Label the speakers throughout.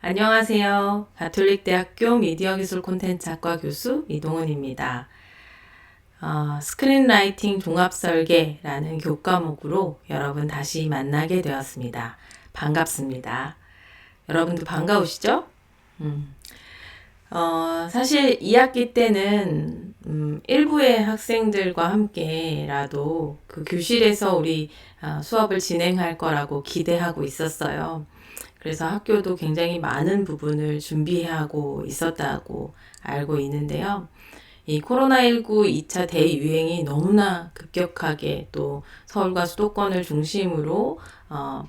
Speaker 1: 안녕하세요. 가톨릭대학교 미디어기술 콘텐츠학과 교수 이동은입니다. 스크린라이팅 종합설계라는 교과목으로 여러분 다시 만나게 되었습니다. 반갑습니다. 여러분도 반가우시죠? 사실 2학기 때는 일부의 학생들과 함께라도 그 교실에서 우리 수업을 진행할 거라고 기대하고 있었어요. 그래서 학교도 굉장히 많은 부분을 준비하고 있었다고 알고 있는데요. 이 코로나19 2차 대유행이 너무나 급격하게 또 서울과 수도권을 중심으로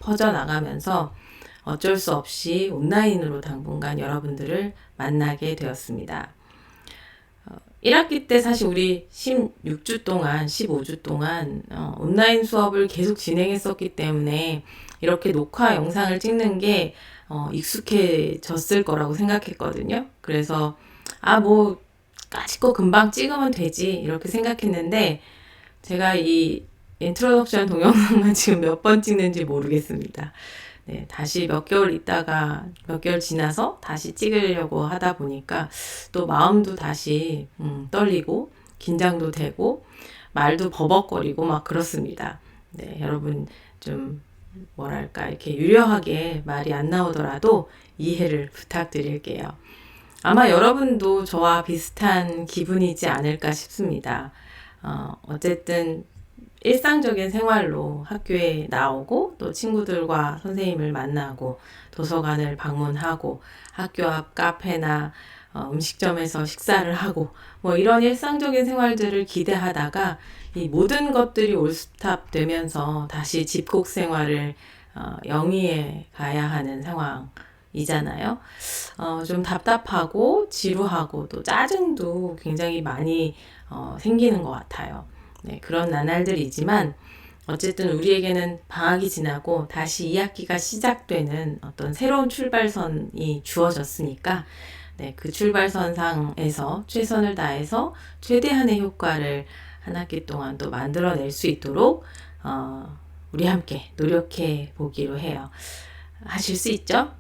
Speaker 1: 퍼져나가면서 어쩔 수 없이 온라인으로 당분간 여러분들을 만나게 되었습니다. 1학기 때 사실 우리 16주 동안, 15주 동안 온라인 수업을 계속 진행했었기 때문에 이렇게 녹화 영상을 찍는 게 익숙해졌을 거라고 생각했거든요. 그래서 뭐 까짓거 금방 찍으면 되지 이렇게 생각했는데 제가 이 인트로덕션 동영상만 지금 몇 번 찍는지 모르겠습니다. 네, 다시 몇 개월 있다가 몇 개월 지나서 다시 찍으려고 하다 보니까 또 마음도 다시 떨리고 긴장도 되고 말도 버벅거리고 막 그렇습니다. 네, 여러분 좀 뭐랄까 이렇게 유려하게 말이 안 나오더라도 이해를 부탁드릴게요. 아마 여러분도 저와 비슷한 기분이지 않을까 싶습니다. 어쨌든 일상적인 생활로 학교에 나오고 또 친구들과 선생님을 만나고 도서관을 방문하고 학교 앞 카페나 음식점에서 식사를 하고 뭐 이런 일상적인 생활들을 기대하다가 이 모든 것들이 올스탑 되면서 다시 집콕 생활을 영위해 가야 하는 상황이잖아요. 좀 답답하고 지루하고 또 짜증도 굉장히 많이 생기는 것 같아요. 네, 그런 나날들이지만 어쨌든 우리에게는 방학이 지나고 다시 2학기가 시작되는 어떤 새로운 출발선이 주어졌으니까 네, 그 출발선상에서 최선을 다해서 최대한의 효과를 한 학기 동안 또 만들어낼 수 있도록 우리 함께 노력해 보기로 해요. 하실 수 있죠?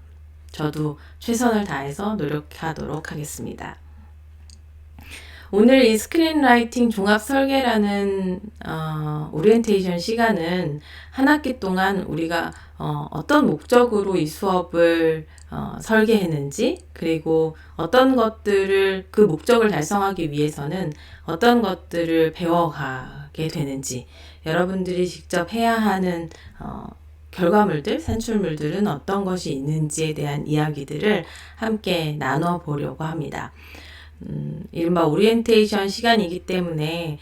Speaker 1: 저도 최선을 다해서 노력하도록 하겠습니다. 오늘 이 스크린라이팅 종합 설계라는 오리엔테이션 시간은 한 학기 동안 우리가 어떤 목적으로 이 수업을 설계했는지 그리고 어떤 것들을 그 목적을 달성하기 위해서는 어떤 것들을 배워가게 되는지 여러분들이 직접 해야 하는 결과물들, 산출물들은 어떤 것이 있는지에 대한 이야기들을 함께 나눠보려고 합니다. 이른바 오리엔테이션 시간이기 때문에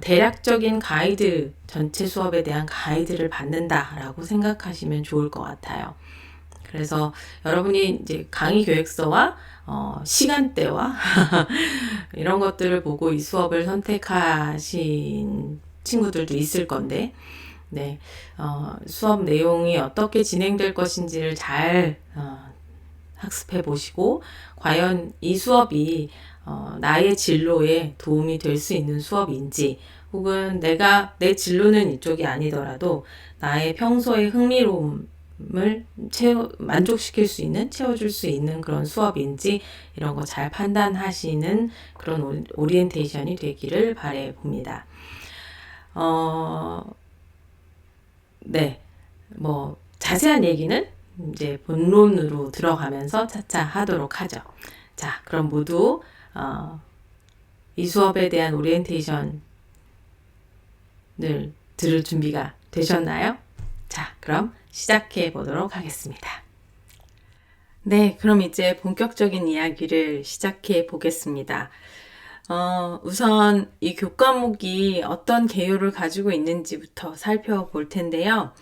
Speaker 1: 대략적인 가이드, 전체 수업에 대한 가이드를 받는다라고 생각하시면 좋을 것 같아요. 그래서 여러분이 이제 강의 계획서와 시간대와 이런 것들을 보고 이 수업을 선택하신 친구들도 있을 건데, 네, 수업 내용이 어떻게 진행될 것인지를 잘 학습해 보시고 과연 이 수업이 나의 진로에 도움이 될 수 있는 수업인지 혹은 내 진로는 이쪽이 아니더라도 나의 평소의 흥미로움을 만족시킬 수 있는, 채워줄 수 있는 그런 수업인지 이런 거 잘 판단하시는 그런 오리엔테이션이 되기를 바래 봅니다. 네, 뭐 자세한 얘기는 이제 본론으로 들어가면서 차차 하도록 하죠. 자, 그럼 모두 이 수업에 대한 오리엔테이션을 들을 준비가 되셨나요? 자, 그럼 시작해 보도록 하겠습니다. 네, 그럼 이제 본격적인 이야기를 시작해 보겠습니다. 우선 이 교과목이 어떤 개요를 가지고 있는지부터 살펴볼 텐데요.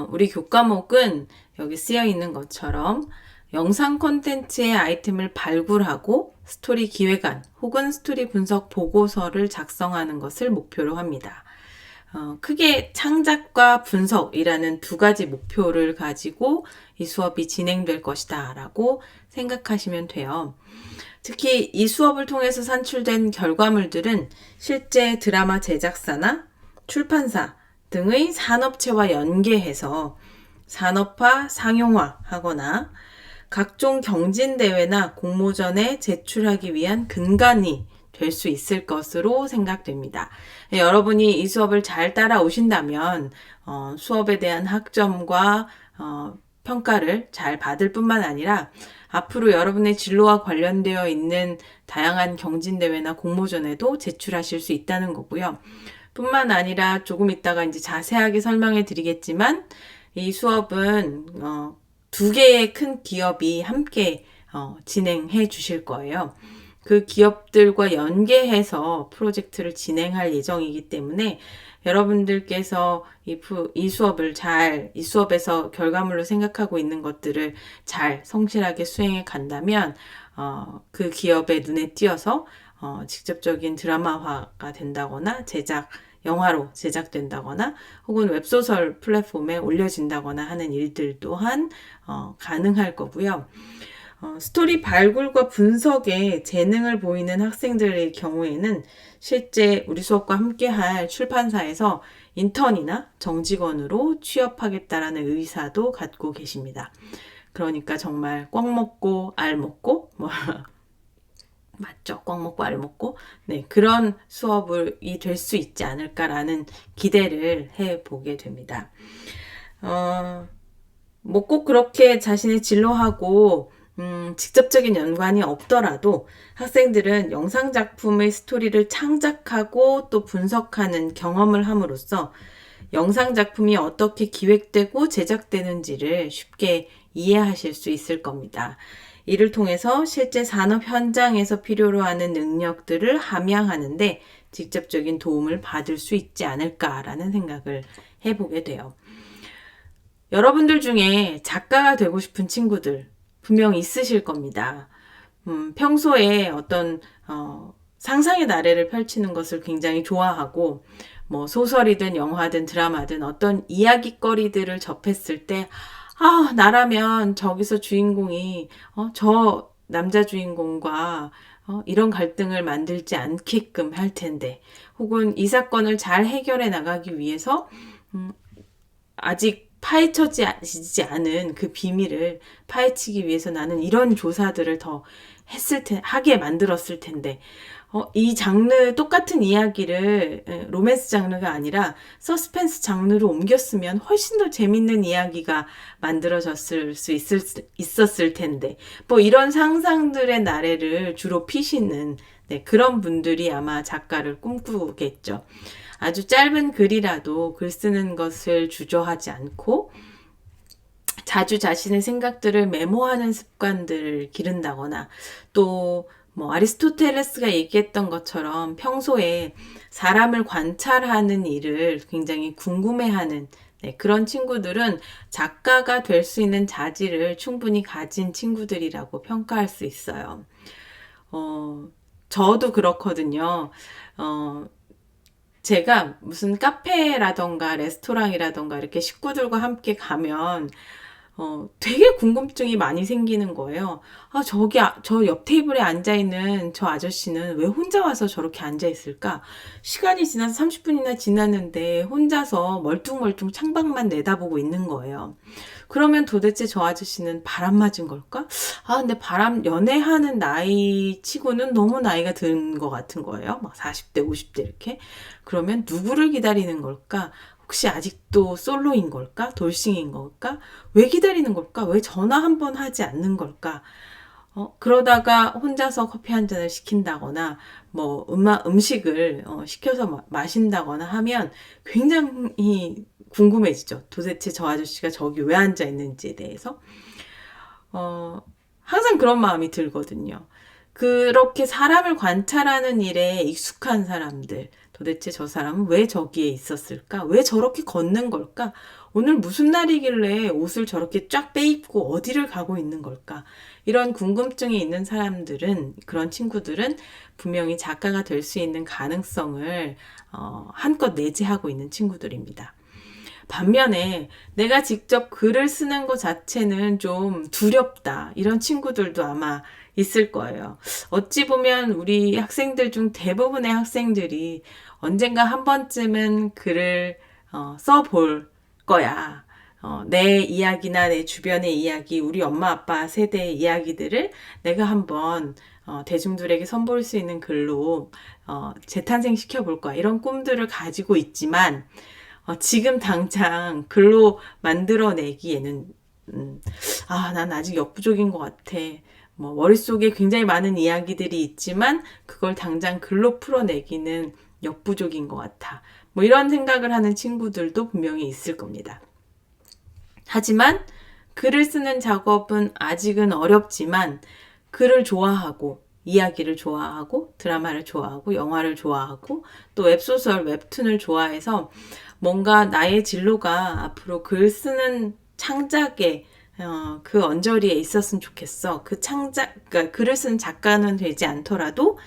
Speaker 1: 우리 교과목은 여기 쓰여 있는 것처럼 영상 콘텐츠의 아이템을 발굴하고 스토리 기획안 혹은 스토리 분석 보고서를 작성하는 것을 목표로 합니다. 크게 창작과 분석이라는 두 가지 목표를 가지고 이 수업이 진행될 것이다 라고 생각하시면 돼요. 특히 이 수업을 통해서 산출된 결과물들은 실제 드라마 제작사나 출판사 등의 산업체와 연계해서 산업화, 상용화 하거나 각종 경진대회나 공모전에 제출하기 위한 근간이 될 수 있을 것으로 생각됩니다. 여러분이 이 수업을 잘 따라오신다면 수업에 대한 학점과 평가를 잘 받을 뿐만 아니라 앞으로 여러분의 진로와 관련되어 있는 다양한 경진대회나 공모전에도 제출하실 수 있다는 거고요. 뿐만 아니라 조금 이따가 이제 자세하게 설명해 드리겠지만 이 수업은 두 개의 큰 기업이 함께 진행해 주실 거예요. 그 기업들과 연계해서 프로젝트를 진행할 예정이기 때문에 여러분들께서 이 수업에서 결과물로 생각하고 있는 것들을 잘 성실하게 수행해 간다면, 그 기업의 눈에 띄어서, 직접적인 드라마화가 된다거나 영화로 제작된다거나 혹은 웹소설 플랫폼에 올려진다거나 하는 일들 또한 가능할 거고요. 스토리 발굴과 분석에 재능을 보이는 학생들의 경우에는 실제 우리 수업과 함께할 출판사에서 인턴이나 정직원으로 취업하겠다라는 의사도 갖고 계십니다. 그러니까 정말 꽉 먹고 알 먹고 맞죠? 꽉 먹고 알 먹고 그런 수업이 될 수 있지 않을까라는 기대를 해보게 됩니다. 뭐 꼭 그렇게 자신의 진로하고 직접적인 연관이 없더라도 학생들은 영상작품의 스토리를 창작하고 또 분석하는 경험을 함으로써 영상작품이 어떻게 기획되고 제작되는지를 쉽게 이해하실 수 있을 겁니다. 이를 통해서 실제 산업 현장에서 필요로 하는 능력들을 함양하는데 직접적인 도움을 받을 수 있지 않을까라는 생각을 해보게 돼요. 여러분들 중에 작가가 되고 싶은 친구들 분명 있으실 겁니다. 평소에 어떤 상상의 나래를 펼치는 것을 굉장히 좋아하고 뭐 소설이든 영화든 드라마든 어떤 이야기거리들을 접했을 때 나라면 저기서 주인공이 저 남자 주인공과 이런 갈등을 만들지 않게끔 할 텐데 혹은 이 사건을 잘 해결해 나가기 위해서 아직 파헤쳐지지 않은 그 비밀을 파헤치기 위해서 나는 이런 조사들을 더 하게 만들었을 텐데 이 똑같은 이야기를 로맨스 장르가 아니라 서스펜스 장르로 옮겼으면 훨씬 더 재밌는 이야기가 만들어졌을 수 있었을 텐데 뭐 이런 상상들의 나래를 주로 피시는 그런 분들이 아마 작가를 꿈꾸겠죠. 아주 짧은 글이라도 글 쓰는 것을 주저하지 않고 자주 자신의 생각들을 메모하는 습관들을 기른다거나 또 뭐 아리스토텔레스가 얘기했던 것처럼 평소에 사람을 관찰하는 일을 굉장히 궁금해하는 그런 친구들은 작가가 될 수 있는 자질을 충분히 가진 친구들이라고 평가할 수 있어요. 저도 그렇거든요. 제가 무슨 카페라던가 레스토랑이라던가 이렇게 식구들과 함께 가면 되게 궁금증이 많이 생기는 거예요. 저 옆 테이블에 앉아있는 저 아저씨는 왜 혼자 와서 저렇게 앉아있을까? 시간이 지나서 30분이나 지났는데 혼자서 멀뚱멀뚱 창밖만 내다보고 있는 거예요. 그러면 도대체 저 아저씨는 바람 맞은 걸까? 근데 연애하는 나이 치고는 너무 나이가 든 것 같은 거예요. 막 40대, 50대 이렇게. 그러면 누구를 기다리는 걸까? 혹시 아직도 솔로인 걸까? 돌싱인 걸까? 왜 기다리는 걸까? 왜 전화 한 번 하지 않는 걸까? 그러다가 혼자서 커피 한 잔을 시킨다거나 뭐 음식을 시켜서 마신다거나 하면 굉장히 궁금해지죠. 도대체 저 아저씨가 저기 왜 앉아 있는지에 대해서. 항상 그런 마음이 들거든요. 그렇게 사람을 관찰하는 일에 익숙한 사람들, 도대체 저 사람은 왜 저기에 있었을까? 왜 저렇게 걷는 걸까? 오늘 무슨 날이길래 옷을 저렇게 쫙 빼입고 어디를 가고 있는 걸까? 이런 궁금증이 있는 그런 친구들은 분명히 작가가 될 수 있는 가능성을 한껏 내재하고 있는 친구들입니다. 반면에 내가 직접 글을 쓰는 것 자체는 좀 두렵다. 이런 친구들도 아마 있을 거예요. 어찌 보면 우리 학생들 중 대부분의 학생들이 언젠가 한 번쯤은 글을 써볼 거야. 내 이야기나 내 주변의 이야기, 우리 엄마 아빠 세대의 이야기들을 내가 한번 대중들에게 선보일 수 있는 글로 재탄생시켜 볼 거야. 이런 꿈들을 가지고 있지만 지금 당장 글로 만들어내기에는 난 아직 역부족인 것 같아. 머릿속에 굉장히 많은 이야기들이 있지만 그걸 당장 글로 풀어내기는 역부족인 것 같아. 이런 생각을 하는 친구들도 분명히 있을 겁니다. 하지만 글을 쓰는 작업은 아직은 어렵지만 글을 좋아하고 이야기를 좋아하고 드라마를 좋아하고 영화를 좋아하고 또 웹소설, 웹툰을 좋아해서 뭔가 나의 진로가 앞으로 글 쓰는 창작에 그 언저리에 있었으면 좋겠어. 그러니까 글을 쓰는 작가는 되지 않더라도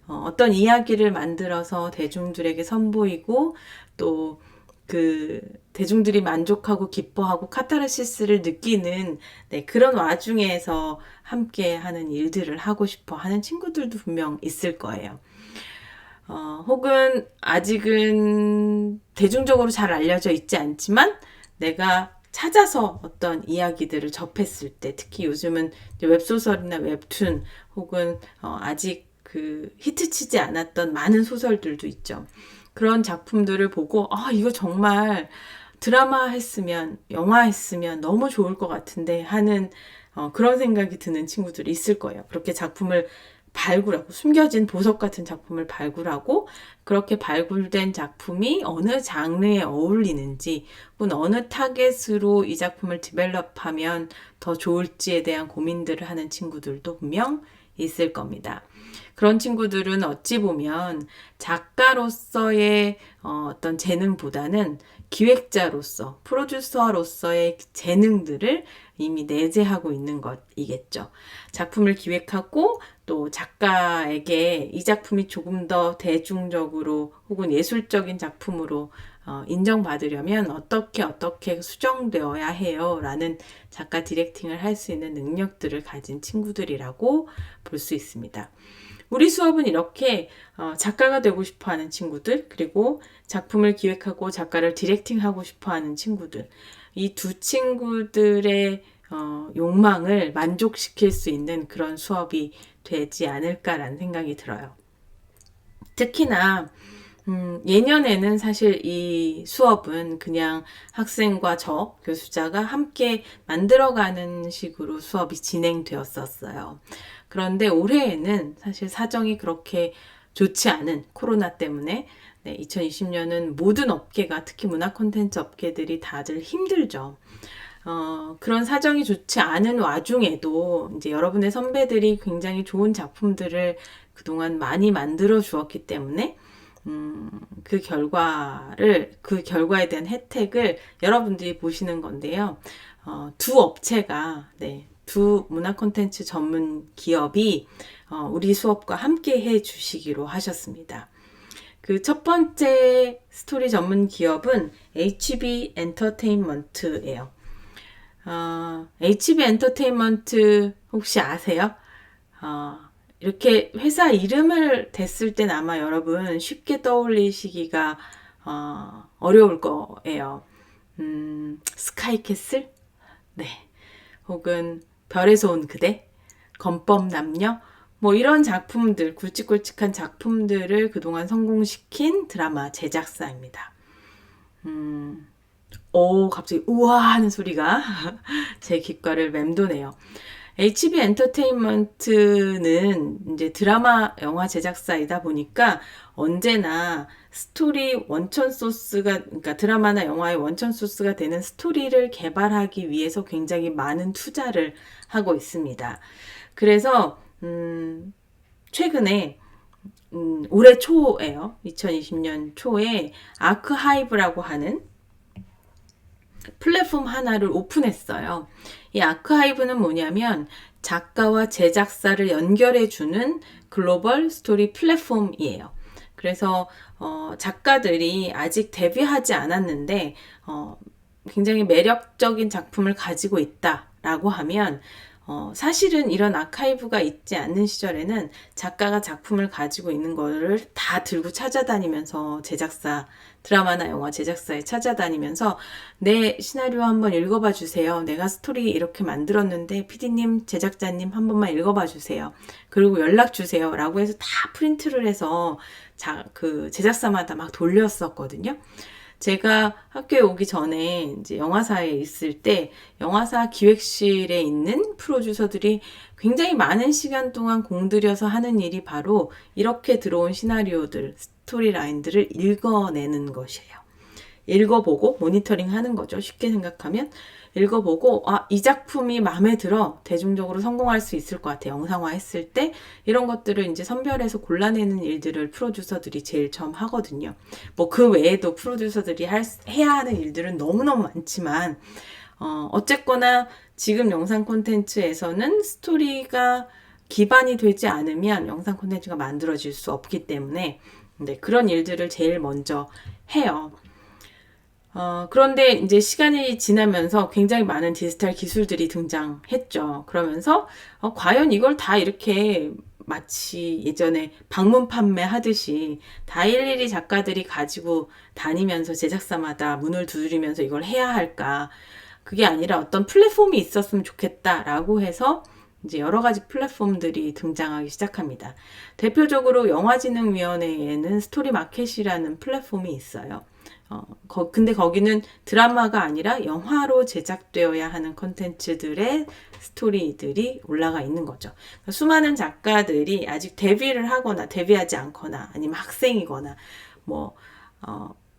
Speaker 1: 어떤 이야기를 만들어서 대중들에게 선보이고 또 그 대중들이 만족하고 기뻐하고 카타르시스를 느끼는 그런 와중에서 함께 하는 일들을 하고 싶어 하는 친구들도 분명 있을 거예요. 혹은 아직은 대중적으로 잘 알려져 있지 않지만 내가 찾아서 어떤 이야기들을 접했을 때, 특히 요즘은 웹소설이나 웹툰 혹은 아직 그 히트치지 않았던 많은 소설들도 있죠. 그런 작품들을 보고 이거 정말 드라마 했으면, 영화 했으면 너무 좋을 것 같은데 하는 그런 생각이 드는 친구들이 있을 거예요. 그렇게 작품을 발굴하고 숨겨진 보석 같은 작품을 발굴하고 그렇게 발굴된 작품이 어느 장르에 어울리는지 혹은 어느 타겟으로 이 작품을 디벨롭하면 더 좋을지에 대한 고민들을 하는 친구들도 분명 있을 겁니다. 그런 친구들은 어찌 보면 작가로서의 어떤 재능보다는 기획자로서, 프로듀서로서의 재능들을 이미 내재하고 있는 것이겠죠. 작품을 기획하고 또 작가에게 이 작품이 조금 더 대중적으로 혹은 예술적인 작품으로 인정받으려면 어떻게 수정되어야 해요 라는 작가 디렉팅을 할 수 있는 능력들을 가진 친구들이라고 볼 수 있습니다. 우리 수업은 이렇게 작가가 되고 싶어하는 친구들, 그리고 작품을 기획하고 작가를 디렉팅하고 싶어하는 친구들, 이 두 친구들의 욕망을 만족시킬 수 있는 그런 수업이 되지 않을까라는 생각이 들어요. 특히나 예년에는 사실 이 수업은 그냥 학생과 저 교수자가 함께 만들어가는 식으로 수업이 진행되었었어요. 그런데 올해에는 사실 사정이 그렇게 좋지 않은 코로나 때문에 2020년은 모든 업계가, 특히 문화 콘텐츠 업계들이 다들 힘들죠. 그런 사정이 좋지 않은 와중에도 이제 여러분의 선배들이 굉장히 좋은 작품들을 그동안 많이 만들어 주었기 때문에 그 결과에 대한 혜택을 여러분들이 보시는 건데요. 두 업체가, 두 문화 콘텐츠 전문 기업이 우리 수업과 함께 해 주시기로 하셨습니다. 그 첫 번째 스토리 전문 기업은 HB 엔터테인먼트예요. HB 엔터테인먼트 혹시 아세요? 이렇게 회사 이름을 댔을 땐 아마 여러분 쉽게 떠올리시기가 어려울 거예요. 스카이캐슬? 혹은 별에서 온 그대? 건법남녀? 이런 작품들, 굵직굵직한 작품들을 그동안 성공시킨 드라마 제작사입니다. 갑자기 우와 하는 소리가 제 귓가를 맴도네요. HB 엔터테인먼트는 이제 드라마, 영화 제작사이다 보니까 언제나 스토리 원천 소스가, 그러니까 드라마나 영화의 원천 소스가 되는 스토리를 개발하기 위해서 굉장히 많은 투자를 하고 있습니다. 그래서 최근에 올해 초에요. 2020년 초에 아크하이브라고 하는 플랫폼 하나를 오픈했어요. 이 아크하이브는 뭐냐면 작가와 제작사를 연결해주는 글로벌 스토리 플랫폼이에요. 그래서 작가들이 아직 데뷔하지 않았는데 굉장히 매력적인 작품을 가지고 있다라고 하면 사실은 이런 아카이브가 있지 않는 시절에는 작가가 작품을 가지고 있는 거를 다 들고 찾아다니면서 제작사, 드라마나 영화 제작사에 찾아다니면서 내 시나리오 한번 읽어봐 주세요. 내가 스토리 이렇게 만들었는데 PD님, 제작자님 한 번만 읽어봐 주세요. 그리고 연락 주세요. 라고 해서 다 프린트를 해서 그 제작사마다 막 돌렸었거든요. 제가 학교에 오기 전에 이제 영화사에 있을 때 영화사 기획실에 있는 프로듀서들이 굉장히 많은 시간 동안 공들여서 하는 일이 바로 이렇게 들어온 시나리오들, 스토리라인들을 읽어내는 것이에요. 읽어보고 모니터링 하는 거죠. 쉽게 생각하면 읽어보고 이 작품이 마음에 들어 대중적으로 성공할 수 있을 것 같아. 영상화 했을 때 이런 것들을 이제 선별해서 골라내는 일들을 프로듀서들이 제일 처음 하거든요. 뭐 그 외에도 프로듀서들이 해야 하는 일들은 너무너무 많지만 어쨌거나 지금 영상 콘텐츠에서는 스토리가 기반이 되지 않으면 영상 콘텐츠가 만들어질 수 없기 때문에 그런 일들을 제일 먼저 해요. 그런데 이제 시간이 지나면서 굉장히 많은 디지털 기술들이 등장했죠. 그러면서 과연 이걸 다 이렇게 마치 예전에 방문 판매 하듯이 다 일일이 작가들이 가지고 다니면서 제작사마다 문을 두드리면서 이걸 해야 할까? 그게 아니라 어떤 플랫폼이 있었으면 좋겠다라고 해서 이제 여러 가지 플랫폼들이 등장하기 시작합니다. 대표적으로 영화진흥위원회에는 스토리마켓이라는 플랫폼이 있어요. 근데 거기는 드라마가 아니라 영화로 제작되어야 하는 콘텐츠들의 스토리들이 올라가 있는 거죠. 그러니까 수많은 작가들이 아직 데뷔를 하거나 데뷔하지 않거나 아니면 학생이거나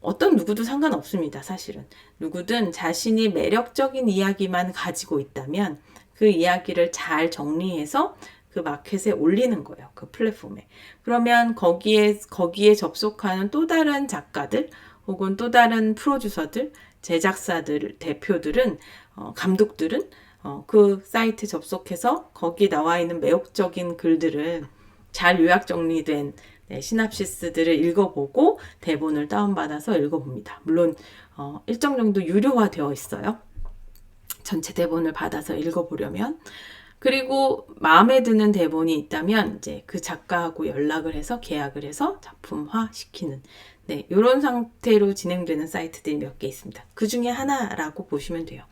Speaker 1: 어떤 누구도 상관없습니다. 사실은 누구든 자신이 매력적인 이야기만 가지고 있다면 그 이야기를 잘 정리해서 그 마켓에 올리는 거예요. 그 플랫폼에. 그러면 거기에 접속하는 또 다른 작가들 혹은 또 다른 프로듀서들, 제작사들, 대표들은, 감독들은 그 사이트에 접속해서 거기 나와 있는 매혹적인 글들을 잘 요약 정리된 시납시스들을 읽어보고 대본을 다운받아서 읽어봅니다. 물론 일정 정도 유료화되어 있어요. 전체 대본을 받아서 읽어보려면. 그리고 마음에 드는 대본이 있다면 이제 그 작가하고 연락을 해서 계약을 해서 작품화 시키는 이런 상태로 진행되는 사이트들이 몇 개 있습니다. 그 중에 하나라고 보시면 돼요.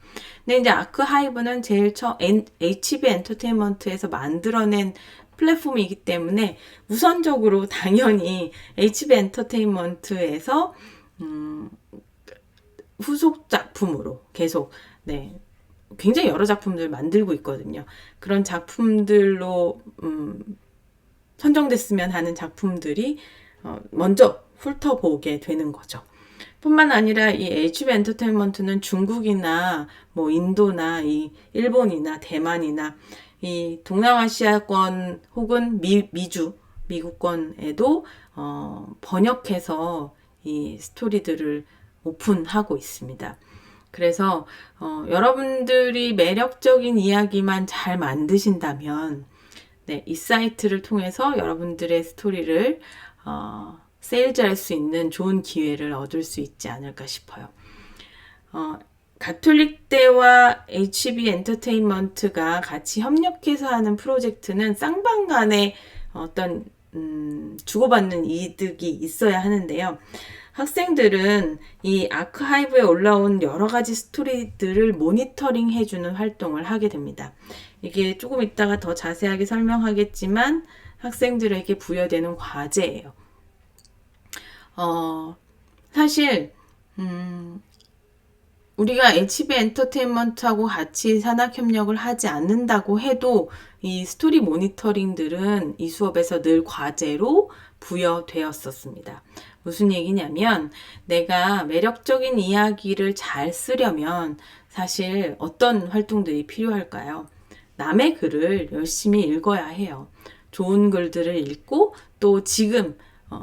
Speaker 1: 근데 이제 아크하이브는 제일 처음 HB 엔터테인먼트에서 만들어낸 플랫폼이기 때문에 우선적으로 당연히 HB 엔터테인먼트에서 후속 작품으로 계속 굉장히 여러 작품들 만들고 있거든요. 그런 작품들로 선정됐으면 하는 작품들이 먼저 훑어보게 되는 거죠. 뿐만 아니라 이 HB 엔터테인먼트는 중국이나 인도나 이 일본이나 대만이나 이 동남아시아권 혹은 미국권에도 번역해서 이 스토리들을 오픈하고 있습니다. 그래서 여러분들이 매력적인 이야기만 잘 만드신다면 이 사이트를 통해서 여러분들의 스토리를 세일즈할 수 있는 좋은 기회를 얻을 수 있지 않을까 싶어요. 가톨릭대와 HB 엔터테인먼트가 같이 협력해서 하는 프로젝트는 쌍방 간에 어떤 주고받는 이득이 있어야 하는데요. 학생들은 이 아크하이브에 올라온 여러 가지 스토리들을 모니터링 해주는 활동을 하게 됩니다. 이게 조금 이따가 더 자세하게 설명하겠지만 학생들에게 부여되는 과제예요. 사실 우리가 HB 엔터테인먼트하고 같이 산학협력을 하지 않는다고 해도 이 스토리 모니터링들은 이 수업에서 늘 과제로 부여되었었습니다. 무슨 얘기냐면 내가 매력적인 이야기를 잘 쓰려면 사실 어떤 활동들이 필요할까요? 남의 글을 열심히 읽어야 해요. 좋은 글들을 읽고 또 지금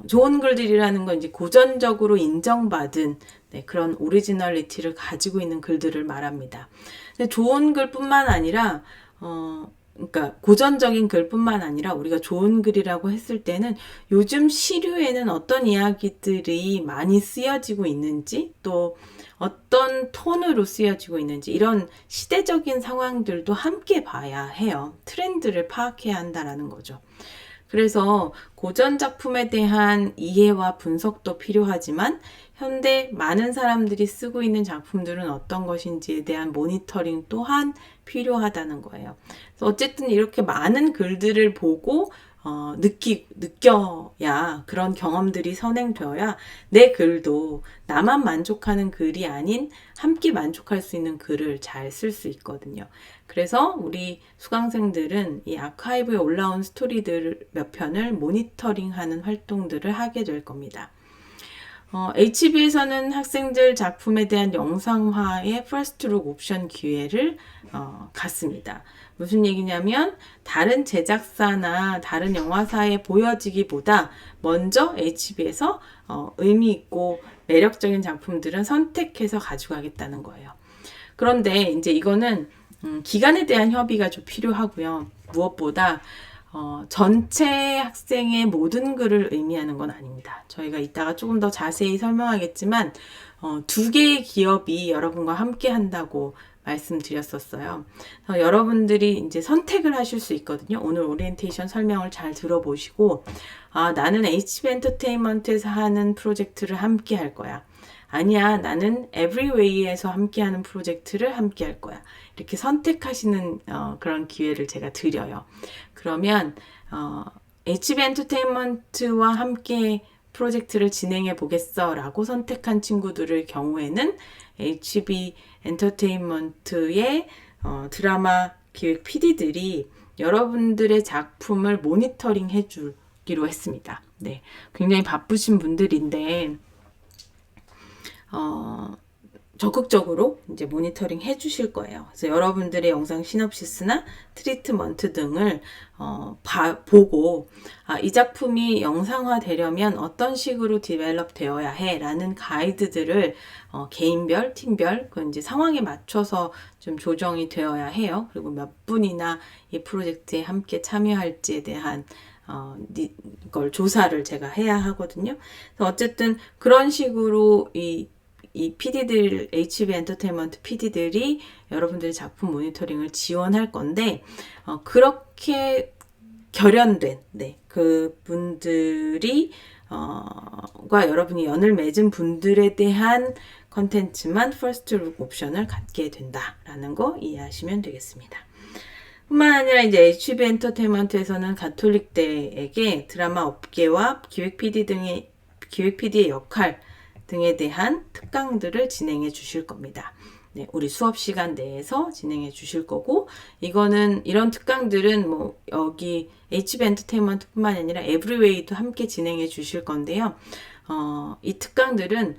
Speaker 1: 좋은 글들이라는 건 이제 고전적으로 인정받은 그런 오리지널리티를 가지고 있는 글들을 말합니다. 근데 좋은 글뿐만 아니라 그러니까 고전적인 글뿐만 아니라 우리가 좋은 글이라고 했을 때는 요즘 시류에는 어떤 이야기들이 많이 쓰여지고 있는지, 또 어떤 톤으로 쓰여지고 있는지, 이런 시대적인 상황들도 함께 봐야 해요. 트렌드를 파악해야 한다라는 거죠. 그래서 고전 작품에 대한 이해와 분석도 필요하지만 현대 많은 사람들이 쓰고 있는 작품들은 어떤 것인지에 대한 모니터링 또한 필요하다는 거예요. 그래서 어쨌든 이렇게 많은 글들을 보고 느껴야, 그런 경험들이 선행되어야 내 글도 나만 만족하는 글이 아닌 함께 만족할 수 있는 글을 잘 쓸 수 있거든요. 그래서 우리 수강생들은 이 아카이브에 올라온 스토리들 몇 편을 모니터링하는 활동들을 하게 될 겁니다. HB에서는 학생들 작품에 대한 영상화의 퍼스트룩 옵션 기회를 갖습니다. 무슨 얘기냐면 다른 제작사나 다른 영화사에 보여지기보다 먼저 HB에서 의미 있고 매력적인 작품들은 선택해서 가져가겠다는 거예요. 그런데 이제 이거는 기간에 대한 협의가 좀 필요하고요. 무엇보다 전체 학생의 모든 글을 의미하는 건 아닙니다. 저희가 이따가 조금 더 자세히 설명하겠지만 2개의 기업이 여러분과 함께 한다고 말씀드렸었어요. 여러분들이 이제 선택을 하실 수 있거든요. 오늘 오리엔테이션 설명을 잘 들어보시고, 나는 HB 엔터테인먼트에서 하는 프로젝트를 함께 할 거야. 아니야, 나는 에브리웨이에서 함께하는 프로젝트를 함께 할 거야. 이렇게 선택하시는 그런 기회를 제가 드려요. 그러면 HB 엔터테인먼트와 함께 프로젝트를 진행해 보겠어 라고 선택한 친구들의 경우에는 HB 엔터테인먼트의 드라마 기획 PD들이 여러분들의 작품을 모니터링 해주기로 했습니다. 네, 굉장히 바쁘신 분들인데 적극적으로 이제 모니터링 해주실 거예요. 그래서 여러분들의 영상 시놉시스나 트리트먼트 등을 보고 이 작품이 영상화 되려면 어떤 식으로 디벨롭 되어야 해 라는 가이드들을 개인별, 팀별, 그 이제 상황에 맞춰서 좀 조정이 되어야 해요. 그리고 몇 분이나 이 프로젝트에 함께 참여할지에 대한 이걸 조사를 제가 해야 하거든요. 그래서 어쨌든 그런 식으로 이 PD들, HB 엔터테인먼트 PD들이 여러분들의 작품 모니터링을 지원할 건데, 그렇게 결연된, 그 분들이, 과 여러분이 연을 맺은 분들에 대한 컨텐츠만 퍼스트 룩 옵션을 갖게 된다라는 거 이해하시면 되겠습니다. 뿐만 아니라 이제 HB 엔터테인먼트에서는 가톨릭대에게 드라마 업계와 기획 PD의 역할 등에 대한 특강들을 진행해 주실 겁니다. 네, 우리 수업 시간 내에서 진행해 주실 거고, 이런 특강들은 뭐 여기 HB 엔터테인먼트뿐만 아니라 에브리웨이도 함께 진행해 주실 건데요. 이 특강들은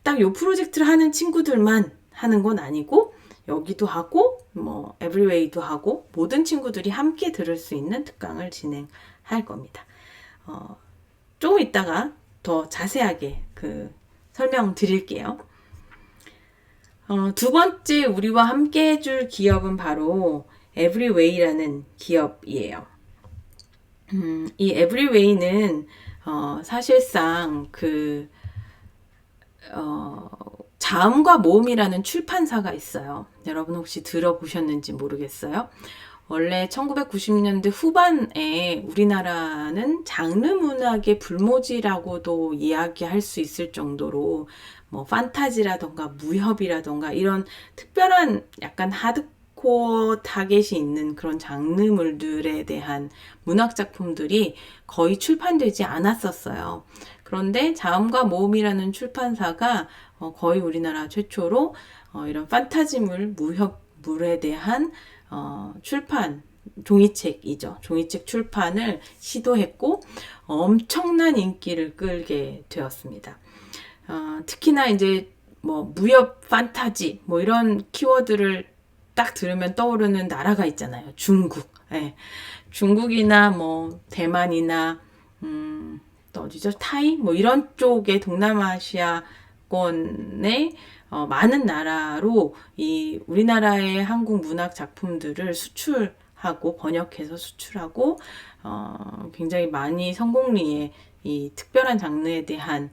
Speaker 1: 딱 요 프로젝트를 하는 친구들만 하는 건 아니고, 여기도 하고 뭐 에브리웨이도 하고 모든 친구들이 함께 들을 수 있는 특강을 진행할 겁니다. 조금 있다가 더 자세하게 설명 드릴게요. 두 번째 우리와 함께 해줄 기업은 바로 에브리웨이라는 기업이에요. 이 에브리웨이는 사실상 자음과 모음이라는 출판사가 있어요. 여러분 혹시 들어보셨는지 모르겠어요. 원래 1990년대 후반에 우리나라는 장르 문학의 불모지라고도 이야기할 수 있을 정도로 뭐 판타지라던가 무협이라던가 이런 특별한 약간 하드코어 타겟이 있는 그런 장르물들에 대한 문학 작품들이 거의 출판되지 않았었어요. 그런데 자음과 모음이라는 출판사가 거의 우리나라 최초로 이런 판타지물, 무협물에 대한 출판, 종이책이죠. 종이책 출판을 시도했고 엄청난 인기를 끌게 되었습니다. 특히나 이제 뭐 무협, 판타지 뭐 이런 키워드를 딱 들으면 떠오르는 나라가 있잖아요. 중국. 네. 중국이나 뭐 대만이나 또 어디죠? 타이 뭐 이런 쪽의 동남아시아권의 많은 나라로 이 우리나라의 한국 문학 작품들을 수출하고 하고 번역해서 수출하고 굉장히 많이 성공리에 이 특별한 장르에 대한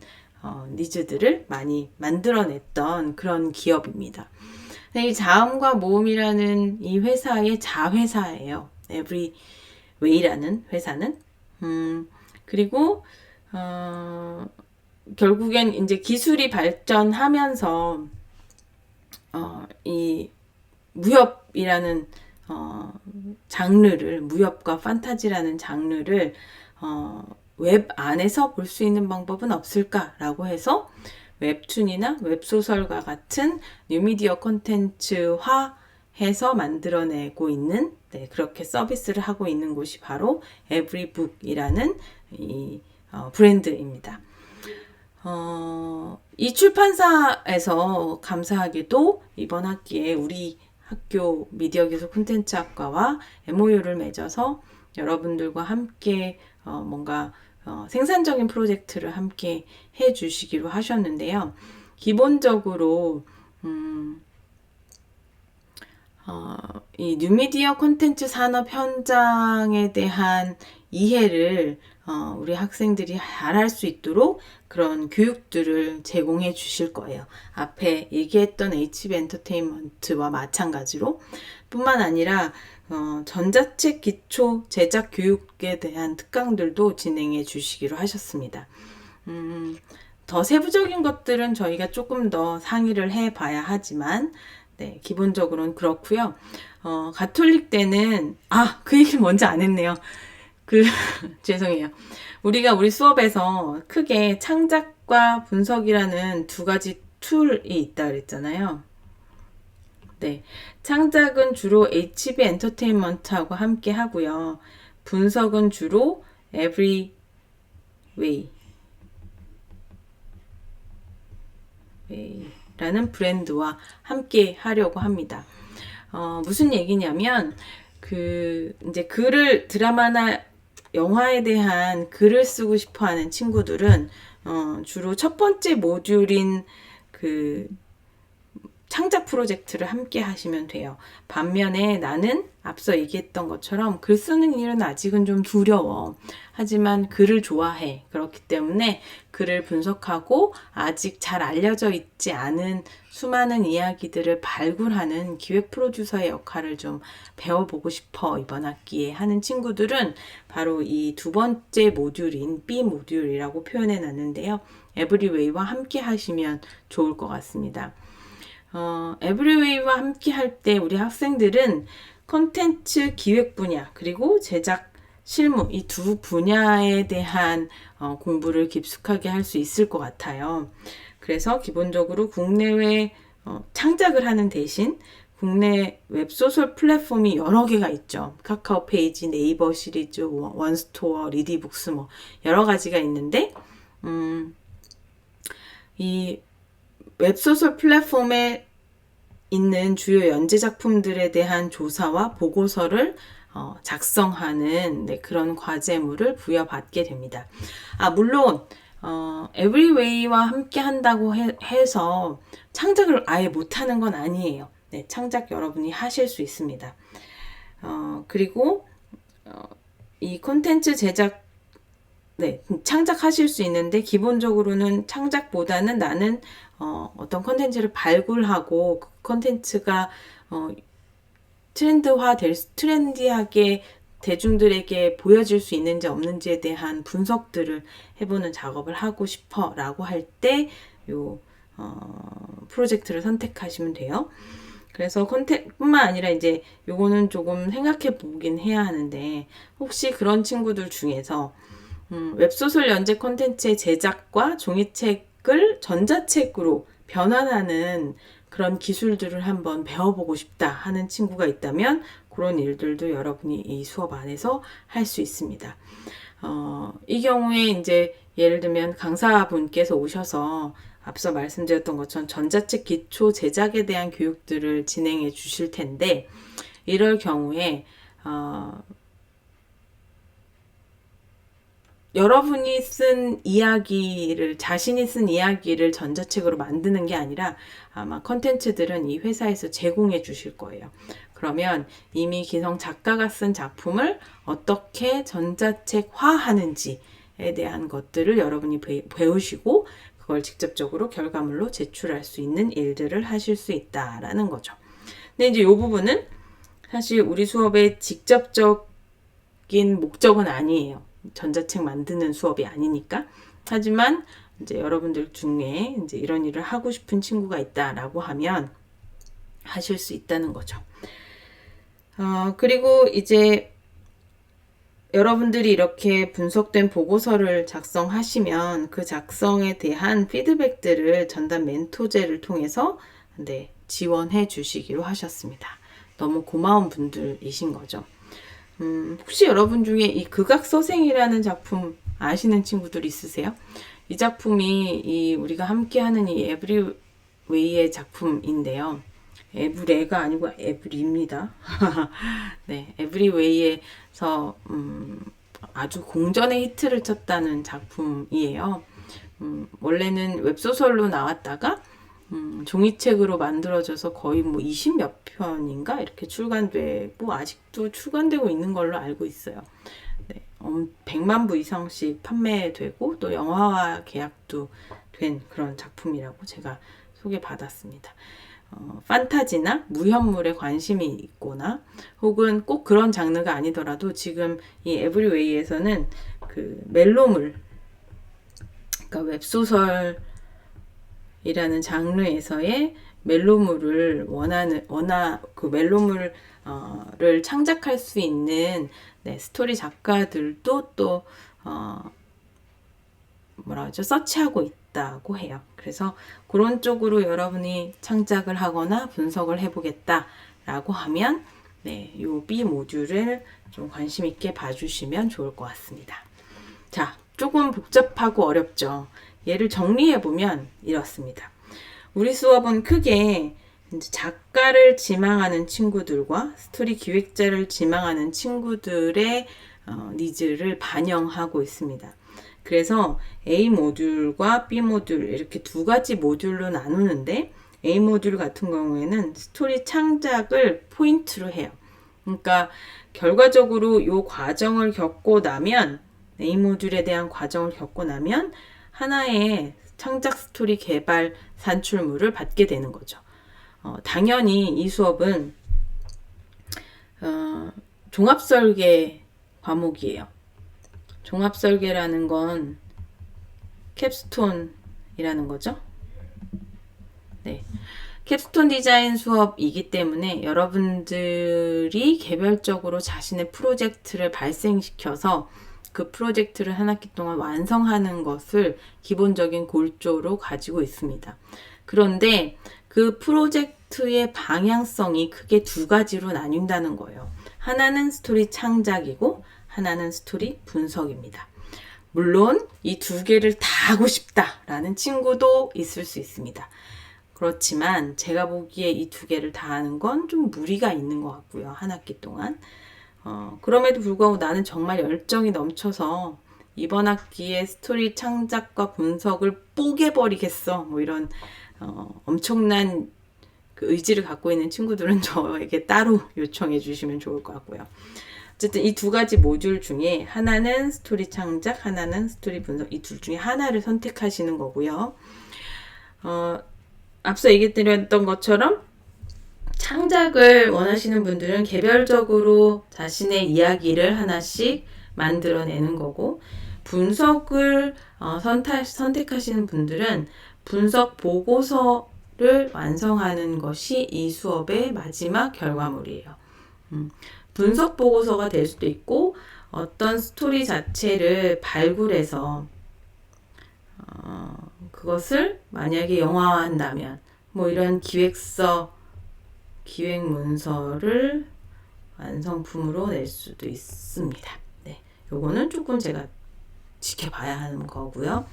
Speaker 1: 니즈들을 많이 만들어냈던 그런 기업입니다. 이 자음과 모음이라는 이 회사의 자회사예요. 에브리웨이라는 회사는. 그리고 결국엔 이제 기술이 발전하면서 이 무협이라는 장르를, 무협과 판타지라는 장르를 웹 안에서 볼 수 있는 방법은 없을까라고 해서 웹툰이나 웹소설과 같은 뉴미디어 콘텐츠화 해서 만들어내고 있는, 그렇게 서비스를 하고 있는 곳이 바로 에브리북이라는 이 브랜드입니다. 이 출판사에서 감사하게도 이번 학기에 우리 학교 미디어기술 콘텐츠학과와 MOU를 맺어서 여러분들과 함께 뭔가 생산적인 프로젝트를 함께 해주시기로 하셨는데요. 기본적으로 이 뉴미디어 콘텐츠 산업 현장에 대한 이해를 우리 학생들이 잘할 수 있도록 그런 교육들을 제공해 주실 거예요. 앞에 얘기했던 HB 엔터테인먼트와 마찬가지로 뿐만 아니라 전자책 기초 제작 교육에 대한 특강들도 진행해 주시기로 하셨습니다. 더 세부적인 것들은 저희가 조금 더 상의를 해 봐야 하지만 기본적으로는 그렇고요. 가톨릭 때는 그 얘기를 먼저 안 했네요. 죄송해요. 우리가 우리 수업에서 크게 창작과 분석이라는 두 가지 툴이 있다 그랬잖아요. 창작은 주로 HB 엔터테인먼트하고 함께 하고요. 분석은 주로 에브리웨이 라는 브랜드와 함께 하려고 합니다. 무슨 얘기냐면 이제 드라마나 영화에 대한 글을 쓰고 싶어 하는 친구들은 주로 첫 번째 모듈인 창작 프로젝트를 함께 하시면 돼요. 반면에 나는 앞서 얘기했던 것처럼 글 쓰는 일은 아직은 좀 두려워. 하지만 글을 좋아해. 그렇기 때문에 글을 분석하고 아직 잘 알려져 있지 않은 수많은 이야기들을 발굴하는 기획 프로듀서의 역할을 좀 배워보고 싶어 이번 학기에 하는 친구들은 바로 이 두 번째 모듈인 B 모듈이라고 표현해 놨는데요. 에브리웨이와 함께 하시면 좋을 것 같습니다. 에브리웨이와 함께 할 때 우리 학생들은 콘텐츠 기획 분야 그리고 제작 실무 이 두 분야에 대한 공부를 깊숙하게 할 수 있을 것 같아요. 그래서 기본적으로 국내외 창작을 하는 대신 국내 웹소설 플랫폼이 여러 개가 있죠. 카카오 페이지, 네이버 시리즈, 원스토어, 리디북스 여러 가지가 있는데 이 웹소설 플랫폼에 있는 주요 연재 작품들에 대한 조사와 보고서를 작성하는 그런 과제물을 부여받게 됩니다. 물론 에브리웨이와 함께 한다고 해서 창작을 아예 못하는 건 아니에요. 창작 여러분이 하실 수 있습니다. 그리고 이 콘텐츠 제작 창작하실 수 있는데 기본적으로는 창작보다는 나는 어떤 콘텐츠를 발굴하고 그 콘텐츠가 트렌디하게 대중들에게 보여질 수 있는지 없는지에 대한 분석들을 해보는 작업을 하고 싶어 라고 할 때 프로젝트를 선택하시면 돼요. 그래서 뿐만 아니라 이제 요거는 조금 생각해 보긴 해야 하는데 혹시 그런 친구들 중에서 웹소설 연재 콘텐츠의 제작과 종이책을 전자책으로 변환하는 그런 기술들을 한번 배워보고 싶다 하는 친구가 있다면 그런 일들도 여러분이 이 수업 안에서 할 수 있습니다. 이 경우에 이제 예를 들면 강사분께서 오셔서 앞서 말씀드렸던 것처럼 전자책 기초 제작에 대한 교육들을 진행해 주실 텐데 이럴 경우에 여러분이 쓴 이야기를, 자신이 쓴 이야기를 전자책으로 만드는 게 아니라 아마 컨텐츠들은 이 회사에서 제공해 주실 거예요. 그러면 이미 기성 작가가 쓴 작품을 어떻게 전자책화하는지에 대한 것들을 여러분이 배우시고 그걸 직접적으로 결과물로 제출할 수 있는 일들을 하실 수 있다라는 거죠. 근데 이제 이 부분은 사실 우리 수업의 직접적인 목적은 아니에요. 전자책 만드는 수업이 아니니까. 하지만 이제 여러분들 중에 이제 이런 일을 하고 싶은 친구가 있다라고 하면 하실 수 있다는 거죠. 그리고 이제 여러분들이 이렇게 분석된 보고서를 작성하시면 그 작성에 대한 피드백들을 전담 멘토제를 통해서 지원해 주시기로 하셨습니다. 너무 고마운 분들이신 거죠. 혹시 여러분 중에 이 극악서생이라는 작품 아시는 친구들 있으세요? 이 작품이 우리가 함께하는 이 에브리웨이의 작품인데요. 에브레가 아니고 에브리입니다. 네, 에브리웨이에서 아주 공전의 히트를 쳤다는 작품이에요. 원래는 웹소설로 나왔다가 종이책으로 만들어져서 거의 20몇 편인가 이렇게 출간되고 아직도 출간되고 있는 걸로 알고 있어요. 네, 100만 부 이상씩 판매되고 또 영화화 계약도 된 그런 작품이라고 제가 소개받았습니다. 판타지나 무협물에 관심이 있거나 혹은 꼭 그런 장르가 아니더라도 지금 이 에브리웨이에서는 그 멜로물, 그러니까 웹소설이라는 장르에서의 멜로물을 그 멜로물을 창작할 수 있는 스토리 작가들도 또 서치하고 있다고 해요. 그래서 그런 쪽으로 여러분이 창작을 하거나 분석을 해보겠다라고 하면 요 B 모듈을 좀 관심 있게 봐주시면 좋을 것 같습니다. 자, 조금 복잡하고 어렵죠. 얘를 정리해보면 이렇습니다. 우리 수업은 크게 작가를 지망하는 친구들과 스토리 기획자를 지망하는 친구들의 니즈를 반영하고 있습니다. 그래서 A 모듈과 B 모듈 이렇게 두 가지 모듈로 나누는데 A 모듈 같은 경우에는 스토리 창작을 포인트로 해요. 그러니까 결과적으로 이 과정을 겪고 나면 A 모듈에 대한 과정을 겪고 나면 하나의 창작 스토리 개발 산출물을 받게 되는 거죠. 당연히 이 수업은 종합설계 과목이에요. 종합설계라는 건 캡스톤이라는 거죠. 네. 캡스톤 디자인 수업이기 때문에 여러분들이 개별적으로 자신의 프로젝트를 발생시켜서 그 프로젝트를 한 학기 동안 완성하는 것을 기본적인 골조로 가지고 있습니다. 그런데 그 프로젝트의 방향성이 크게 두 가지로 나뉜다는 거예요. 하나는 스토리 창작이고 하나는 스토리 분석입니다. 물론 이 두 개를 다 하고 싶다라는 친구도 있을 수 있습니다. 그렇지만 제가 보기에 이 두 개를 다 하는 건 좀 무리가 있는 것 같고요. 한 학기 동안. 그럼에도 불구하고 나는 정말 열정이 넘쳐서 이번 학기에 스토리 창작과 분석을 뽀개버리겠어. 이런 엄청난 그 의지를 갖고 있는 친구들은 저에게 따로 요청해 주시면 좋을 것 같고요. 어쨌든 이 두 가지 모듈 중에 하나는 스토리 창작, 하나는 스토리 분석, 이 둘 중에 하나를 선택하시는 거고요. 앞서 얘기 드렸던 것처럼 창작을 원하시는 분들은 개별적으로 자신의 이야기를 하나씩 만들어내는 거고, 분석을 선택하시는 분들은 분석 보고서를 완성하는 것이 이 수업의 마지막 결과물이에요. 분석 보고서가 될 수도 있고 어떤 스토리 자체를 발굴해서 그것을 만약에 영화화한다면 이런 기획 문서를 완성품으로 낼 수도 있습니다. 네, 요거는 조금 제가 지켜봐야 하는 거고요.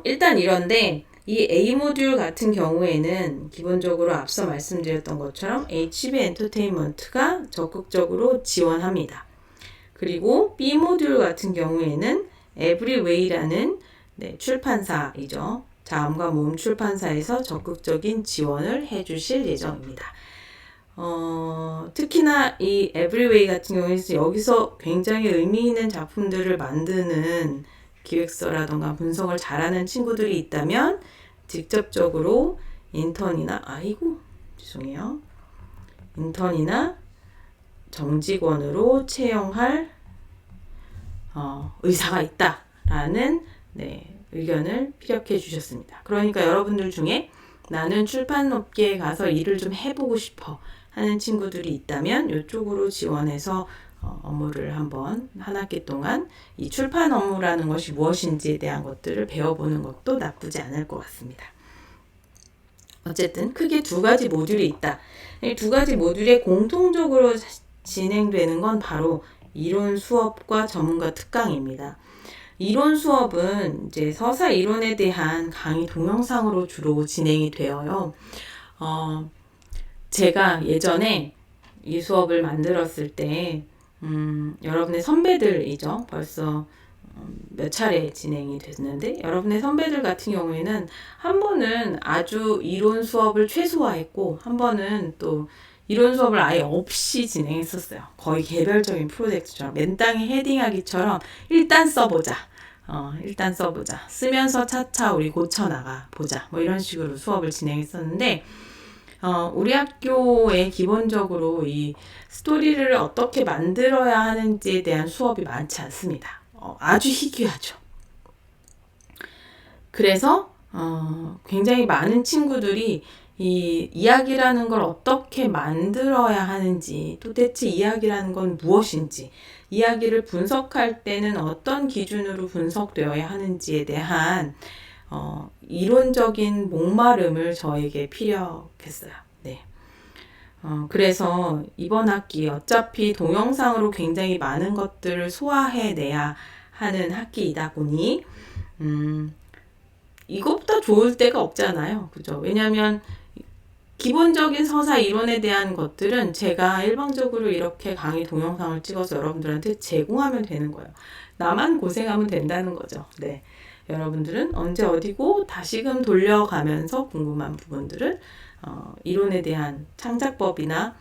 Speaker 1: 일단 이런데 이 A 모듈 같은 경우에는 기본적으로 앞서 말씀드렸던 것처럼 HB 엔터테인먼트가 적극적으로 지원합니다. 그리고 B 모듈 같은 경우에는 에브리웨이라는 출판사이죠. 자음과 모음 출판사에서 적극적인 지원을 해주실 예정입니다. 특히나 이 에브리웨이 같은 경우에는 여기서 굉장히 의미 있는 작품들을 만드는 기획서라던가 분석을 잘하는 친구들이 있다면 직접적으로 인턴이나 정직원으로 채용할 의사가 있다라는 의견을 피력해 주셨습니다. 그러니까 여러분들 중에 나는 출판업계에 가서 일을 좀 해보고 싶어 하는 친구들이 있다면 이쪽으로 지원해서 업무를 한번 한 학기 동안 이 출판 업무라는 것이 무엇인지에 대한 것들을 배워보는 것도 나쁘지 않을 것 같습니다. 어쨌든 크게 두 가지 모듈이 있다. 이 두 가지 모듈에 공통적으로 진행되는 건 바로 이론 수업과 전문가 특강입니다. 이론 수업은 이제 서사 이론에 대한 강의 동영상으로 주로 진행이 되어요. 제가 예전에 이 수업을 만들었을 때 여러분의 선배들이죠. 벌써 몇 차례 진행이 됐는데 여러분의 선배들 같은 경우에는 한 번은 아주 이론 수업을 최소화했고 한 번은 또 이론 수업을 아예 없이 진행했었어요. 거의 개별적인 프로젝트처럼 맨땅에 헤딩하기처럼 일단 써보자. 쓰면서 차차 우리 고쳐나가 보자. 뭐 이런 식으로 수업을 진행했었는데 우리 학교에 기본적으로 이 스토리를 어떻게 만들어야 하는지에 대한 수업이 많지 않습니다. 아주 희귀하죠. 그래서 굉장히 많은 친구들이 이 이야기라는 걸 어떻게 만들어야 하는지, 도대체 이야기라는 건 무엇인지, 이야기를 분석할 때는 어떤 기준으로 분석되어야 하는지에 대한 이론적인 목마름을 저에게 피력했어요. 네. 그래서 이번 학기 어차피 동영상으로 굉장히 많은 것들을 소화해내야 하는 학기이다 보니 이것보다 좋을 때가 없잖아요. 그죠? 왜냐하면 기본적인 서사 이론에 대한 것들은 제가 일방적으로 이렇게 강의 동영상을 찍어서 여러분들한테 제공하면 되는 거예요. 나만 고생하면 된다는 거죠. 네. 여러분들은 언제 어디고 다시금 돌려가면서 궁금한 부분들을 이론에 대한 창작법이나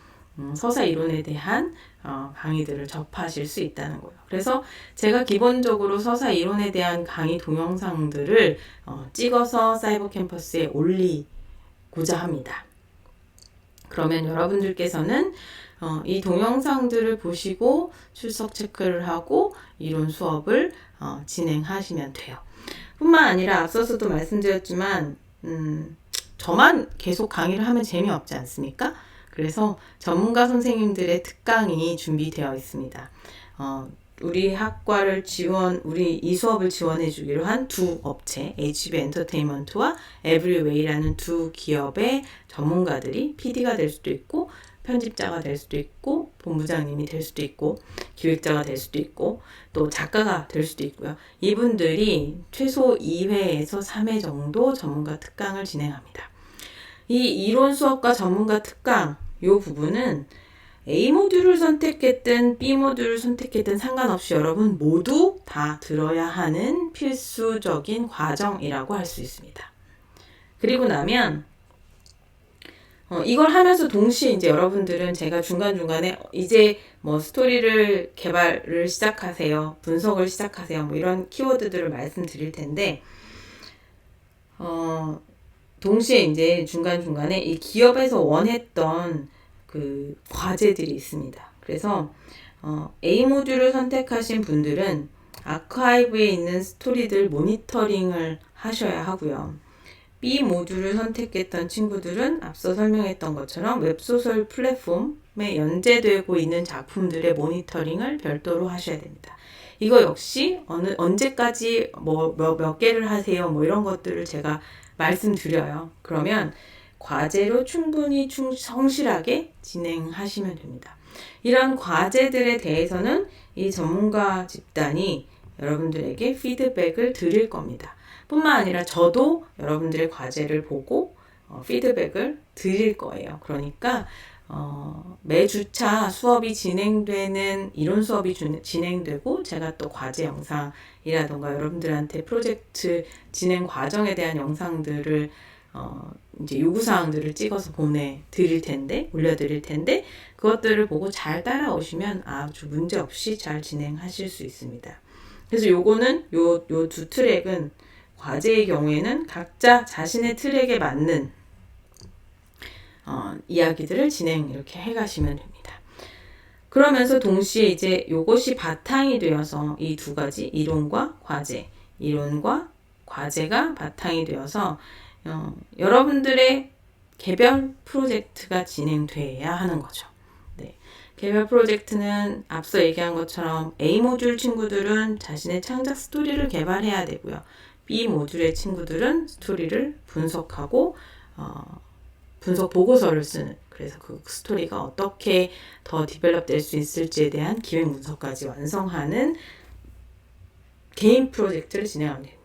Speaker 1: 서사 이론에 대한 강의들을 접하실 수 있다는 거예요. 그래서 제가 기본적으로 서사 이론에 대한 강의 동영상들을 찍어서 사이버 캠퍼스에 올리고자 합니다. 그러면 여러분들께서는 이 동영상들을 보시고 출석 체크를 하고 이론 수업을 진행하시면 돼요. 뿐만 아니라 앞서서도 말씀드렸지만 저만 계속 강의를 하면 재미없지 않습니까? 그래서 전문가 선생님들의 특강이 준비되어 있습니다. 우리 이 수업을 지원해 주기로 한 두 업체, HB 엔터테인먼트와 에브리웨이라는 두 기업의 전문가들이 PD가 될 수도 있고, 편집자가 될 수도 있고, 본부장님이 될 수도 있고, 기획자가 될 수도 있고, 또 작가가 될 수도 있고요. 이분들이 최소 2회에서 3회 정도 전문가 특강을 진행합니다. 이 이론 수업과 전문가 특강, 이 부분은 A 모듈을 선택했든 B 모듈을 선택했든 상관없이 여러분 모두 다 들어야 하는 필수적인 과정이라고 할 수 있습니다. 그리고 나면 이걸 하면서 동시에 이제 여러분들은 제가 중간중간에 이제 뭐 스토리를 개발을 시작하세요. 분석을 시작하세요. 뭐 이런 키워드들을 말씀드릴 텐데 동시에 이제 중간중간에 이 기업에서 원했던 그 과제들이 있습니다. 그래서 A 모듈을 선택하신 분들은 아카이브에 있는 스토리들 모니터링을 하셔야 하고요. B 모듈을 선택했던 친구들은 앞서 설명했던 것처럼 웹소설 플랫폼에 연재되고 있는 작품들의 모니터링을 별도로 하셔야 됩니다. 이거 역시 언제까지 몇 개를 하세요. 뭐 이런 것들을 제가 말씀드려요. 그러면 과제로 충분히 성실하게 진행하시면 됩니다. 이런 과제들에 대해서는 이 전문가 집단이 여러분들에게 피드백을 드릴 겁니다. 뿐만 아니라 저도 여러분들의 과제를 보고 피드백을 드릴 거예요. 그러니까 매주차 수업이 진행되는 이론 수업이 진행되고 제가 또 과제 영상이라던가 여러분들한테 프로젝트 진행 과정에 대한 영상들을 이제 요구사항들을 찍어서 올려드릴 텐데, 그것들을 보고 잘 따라오시면 아주 문제 없이 잘 진행하실 수 있습니다. 그래서 요거는, 요 두 트랙은 과제의 경우에는 각자 자신의 트랙에 맞는 이야기들을 이렇게 해가시면 됩니다. 그러면서 동시에 이제 요것이 바탕이 되어서 이 두 가지 이론과 과제가 바탕이 되어서 여러분들의 개별 프로젝트가 진행돼야 하는 거죠. 네. 개별 프로젝트는 앞서 얘기한 것처럼 A 모듈 친구들은 자신의 창작 스토리를 개발해야 되고요. B 모듈의 친구들은 스토리를 분석하고 분석 보고서를 쓰는, 그래서 그 스토리가 어떻게 더 디벨롭 될 수 있을지에 대한 기획 문서까지 완성하는 개인 프로젝트를 진행하면 됩니다.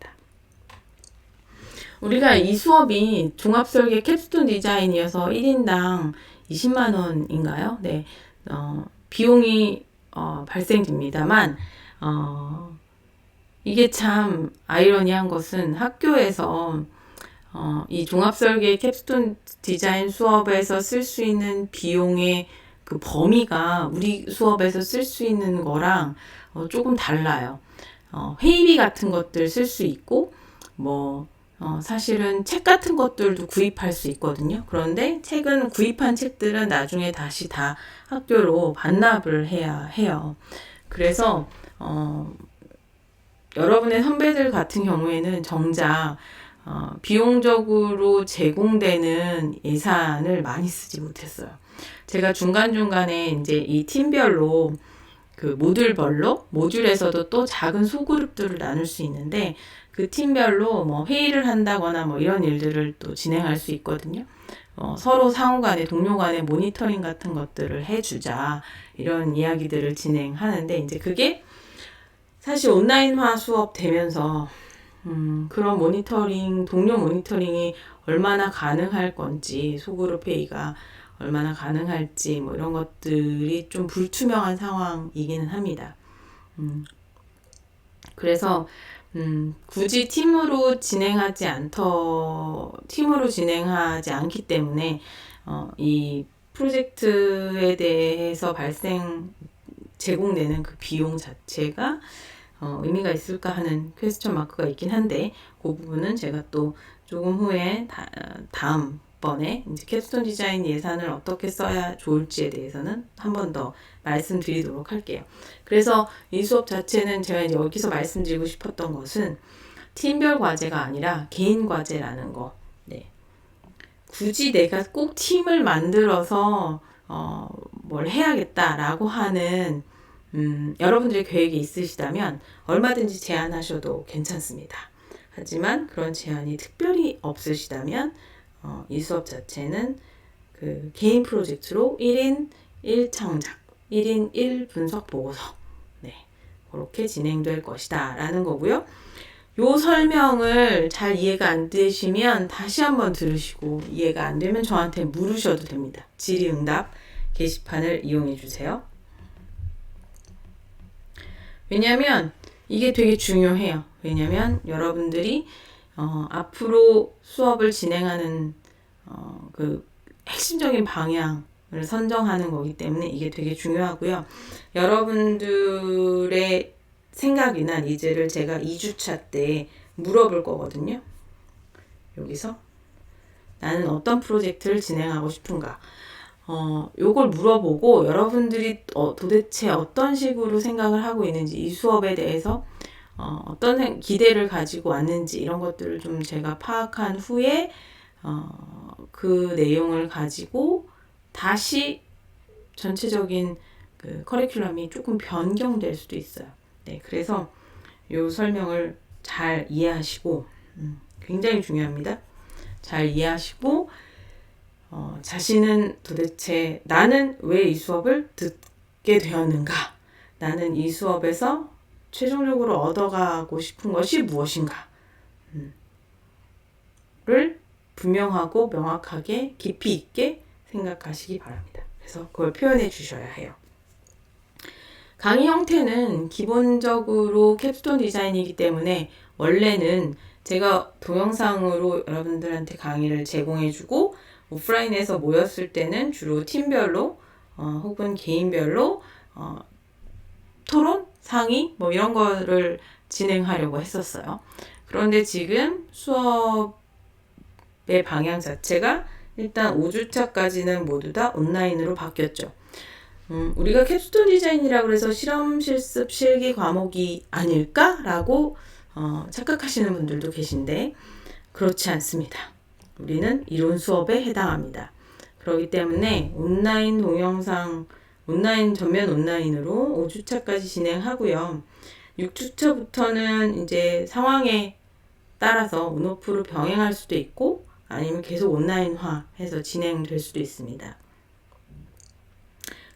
Speaker 1: 우리가 이 수업이 종합설계 캡스톤 디자인이어서 1인당 20만 원인가요? 네, 비용이 발생됩니다만 이게 참 아이러니한 것은 학교에서 이 종합설계 캡스톤 디자인 수업에서 쓸 수 있는 비용의 그 범위가 우리 수업에서 쓸 수 있는 거랑 조금 달라요. 회의비 같은 것들 쓸 수 있고, 사실은 책 같은 것들도 구입할 수 있거든요. 그런데 구입한 책들은 나중에 다시 다 학교로 반납을 해야 해요. 그래서 여러분의 선배들 같은 경우에는 정작 비용적으로 제공되는 예산을 많이 쓰지 못했어요. 제가 중간중간에 이제 이 팀별로 그 모듈에서도 또 작은 소그룹들을 나눌 수 있는데, 그 팀별로 회의를 한다거나 이런 일들을 또 진행할 수 있거든요. 서로 상호 간에, 동료 간에 모니터링 같은 것들을 해주자, 이런 이야기들을 진행하는데, 이제 그게 사실 온라인화 수업 되면서 그런 동료 모니터링이 얼마나 가능할 건지, 소그룹 회의가 얼마나 가능할지 이런 것들이 좀 불투명한 상황이기는 합니다. 그래서 굳이 팀으로 진행하지 않기 때문에 이 프로젝트에 대해서 제공되는 그 비용 자체가 의미가 있을까 하는 퀘스천 마크가 있긴 한데, 그 부분은 제가 또 조금 후에 다음번에 이제 캡스톤 디자인 예산을 어떻게 써야 좋을지에 대해서는 한 번 더 말씀드리도록 할게요. 그래서 이 수업 자체는 제가 이제 여기서 말씀드리고 싶었던 것은 팀별 과제가 아니라 개인 과제라는 거. 네. 굳이 내가 꼭 팀을 만들어서 뭘 해야겠다라고 하는 여러분들의 계획이 있으시다면 얼마든지 제안하셔도 괜찮습니다. 하지만 그런 제안이 특별히 없으시다면 이 수업 자체는 그 개인 프로젝트로 1인 1창작, 1인 1분석 보고서, 네, 그렇게 진행될 것이다 라는 거고요. 요 설명을 잘 이해가 안 되시면 다시 한번 들으시고, 이해가 안 되면 저한테 물으셔도 됩니다. 질의응답 게시판을 이용해 주세요. 왜냐면 이게 되게 중요해요. 왜냐면 여러분들이 앞으로 수업을 진행하는 그 핵심적인 방향을 선정하는 거기 때문에 이게 되게 중요하고요. 여러분들의 생각이나 니즈를 제가 2주차 때 물어볼 거거든요. 여기서 나는 어떤 프로젝트를 진행하고 싶은가? 요걸 물어보고 여러분들이 도대체 어떤 식으로 생각을 하고 있는지, 이 수업에 대해서 어떤 기대를 가지고 왔는지, 이런 것들을 좀 제가 파악한 후에 그 내용을 가지고 다시 전체적인 그 커리큘럼이 조금 변경될 수도 있어요. 네, 그래서 요 설명을 잘 이해하시고, 굉장히 중요합니다. 잘 이해하시고, 자신은 도대체 나는 왜 이 수업을 듣게 되었는가? 나는 이 수업에서 최종적으로 얻어가고 싶은 것이 무엇인가? 를 분명하고 명확하게 깊이 있게 생각하시기 바랍니다. 그래서 그걸 표현해 주셔야 해요. 강의 형태는 기본적으로 캡스톤 디자인이기 때문에 원래는 제가 동영상으로 여러분들한테 강의를 제공해주고 오프라인에서 모였을 때는 주로 팀별로 혹은 개인별로 토론, 상의 뭐 이런 거를 진행하려고 했었어요. 그런데 지금 수업의 방향 자체가 일단 5주차까지는 모두 다 온라인으로 바뀌었죠. 우리가 캡스톤 디자인이라고 해서 실험, 실습, 실기 과목이 아닐까라고 착각하시는 분들도 계신데 그렇지 않습니다. 우리는 이론 수업에 해당합니다. 그렇기 때문에 온라인 동영상, 전면 온라인으로 5주차까지 진행하고요. 6주차부터는 이제 상황에 따라서 온오프로 병행할 수도 있고 아니면 계속 온라인화해서 진행될 수도 있습니다.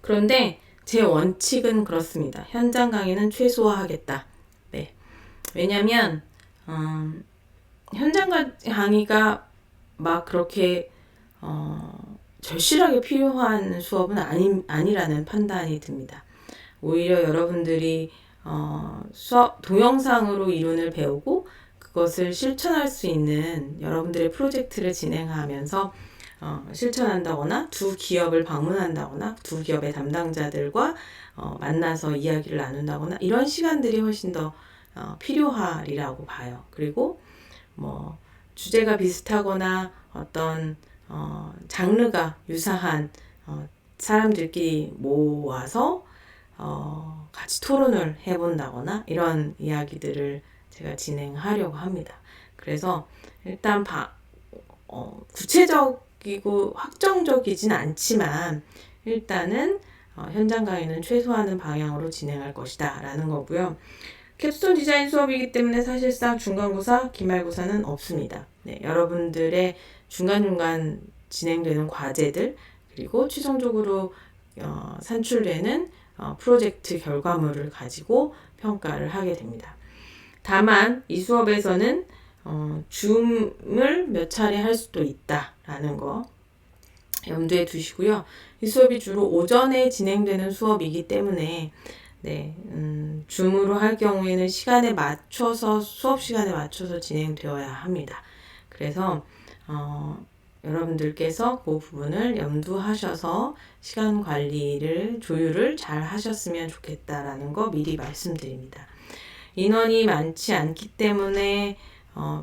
Speaker 1: 그런데 제 원칙은 그렇습니다. 현장 강의는 최소화하겠다. 네. 왜냐면 현장 강의가 막 그렇게 절실하게 필요한 수업은 아니라는 판단이 듭니다. 오히려 여러분들이 동영상으로 이론을 배우고 그것을 실천할 수 있는 여러분들의 프로젝트를 진행하면서 실천한다거나 두 기업을 방문한다거나 두 기업의 담당자들과 만나서 이야기를 나눈다거나 이런 시간들이 훨씬 더 필요하리라고 봐요. 그리고 뭐 주제가 비슷하거나 어떤 장르가 유사한 사람들끼리 모아서 같이 토론을 해본다거나 이런 이야기들을 제가 진행하려고 합니다. 그래서 일단 구체적이고 확정적이진 않지만 일단은 현장 강의는 최소화하는 방향으로 진행할 것이다 라는 거고요. 캡스톤 디자인 수업이기 때문에 사실상 중간고사, 기말고사는 없습니다. 네, 여러분들의 중간중간 진행되는 과제들 그리고 최종적으로 산출되는 프로젝트 결과물을 가지고 평가를 하게 됩니다. 다만 이 수업에서는 줌을 몇 차례 할 수도 있다라는 거 염두에 두시고요. 이 수업이 주로 오전에 진행되는 수업이기 때문에 네, 줌으로 할 경우에는 수업 시간에 맞춰서 진행되어야 합니다. 그래서 여러분들께서 그 부분을 염두하셔서 시간 관리를 조율을 잘 하셨으면 좋겠다라는 거 미리 말씀드립니다. 인원이 많지 않기 때문에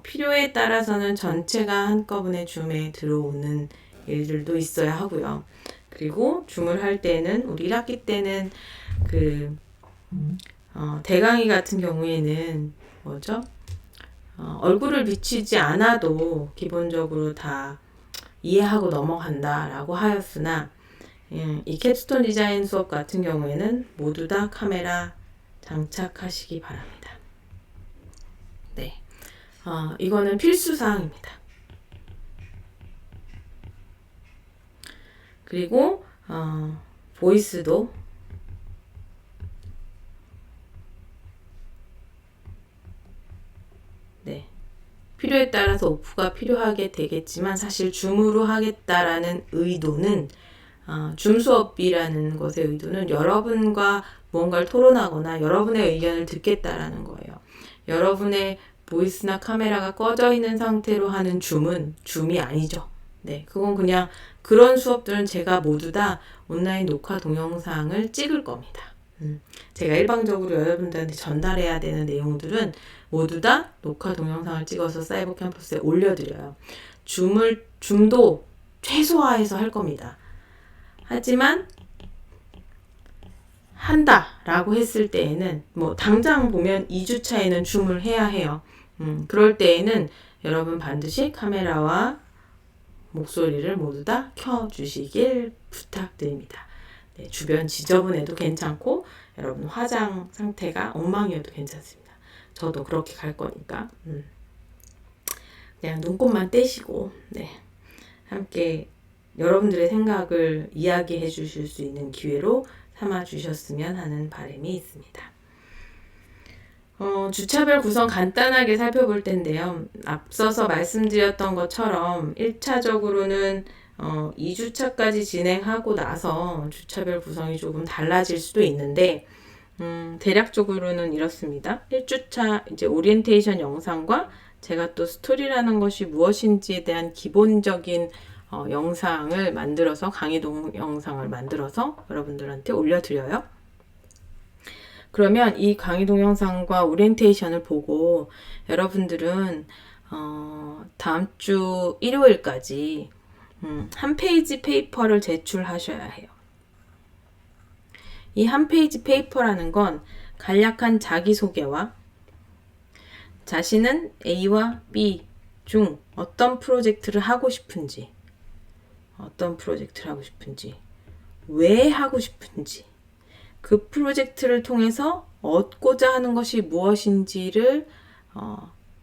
Speaker 1: 필요에 따라서는 전체가 한꺼번에 줌에 들어오는 일들도 있어야 하고요. 그리고 줌을 할 때는 우리 1학기 때는 대강의 같은 경우에는 얼굴을 비치지 않아도 기본적으로 다 이해하고 넘어간다라고 하였으나 이 캡스톤 디자인 수업 같은 경우에는 모두 다 카메라 장착하시기 바랍니다. 네, 이거는 필수사항입니다. 그리고 보이스도 네, 필요에 따라서 오프가 필요하게 되겠지만 사실 줌으로 하겠다라는 의도는 줌 수업이라는 것의 의도는 여러분과 무언가를 토론하거나 여러분의 의견을 듣겠다라는 거예요. 여러분의 보이스나 카메라가 꺼져 있는 상태로 하는 줌이 아니죠. 네, 그건 그냥 그런 수업들은 제가 모두 다 온라인 녹화 동영상을 찍을 겁니다. 제가 일방적으로 여러분들한테 전달해야 되는 내용들은 모두 다 녹화 동영상을 찍어서 사이버 캠퍼스에 올려드려요. 줌도 최소화해서 할 겁니다. 하지만 한다라고 했을 때에는 당장 보면 2주차에는 줌을 해야 해요. 그럴 때에는 여러분 반드시 카메라와 목소리를 모두 다 켜주시길 부탁드립니다. 네, 주변 지저분해도 괜찮고 여러분 화장 상태가 엉망이어도 괜찮습니다. 저도 그렇게 갈 거니까 그냥 눈곱만 떼시고 네, 함께 여러분들의 생각을 이야기해 주실 수 있는 기회로 삼아 주셨으면 하는 바람이 있습니다. 주차별 구성 간단하게 살펴볼 텐데요. 앞서서 말씀드렸던 것처럼 1차적으로는 2주차까지 진행하고 나서 주차별 구성이 조금 달라질 수도 있는데 대략적으로는 이렇습니다. 1주차 이제 오리엔테이션 영상과 제가 또 스토리라는 것이 무엇인지에 대한 기본적인 영상을 만들어서 강의 동영상을 만들어서 여러분들한테 올려드려요. 그러면 이 강의 동영상과 오리엔테이션을 보고 여러분들은 다음 주 일요일까지 한 페이지 페이퍼를 제출하셔야 해요. 이 한 페이지 페이퍼라는 건 간략한 자기소개와 자신은 A와 B 중 어떤 프로젝트를 하고 싶은지, 왜 하고 싶은지, 그 프로젝트를 통해서 얻고자 하는 것이 무엇인지를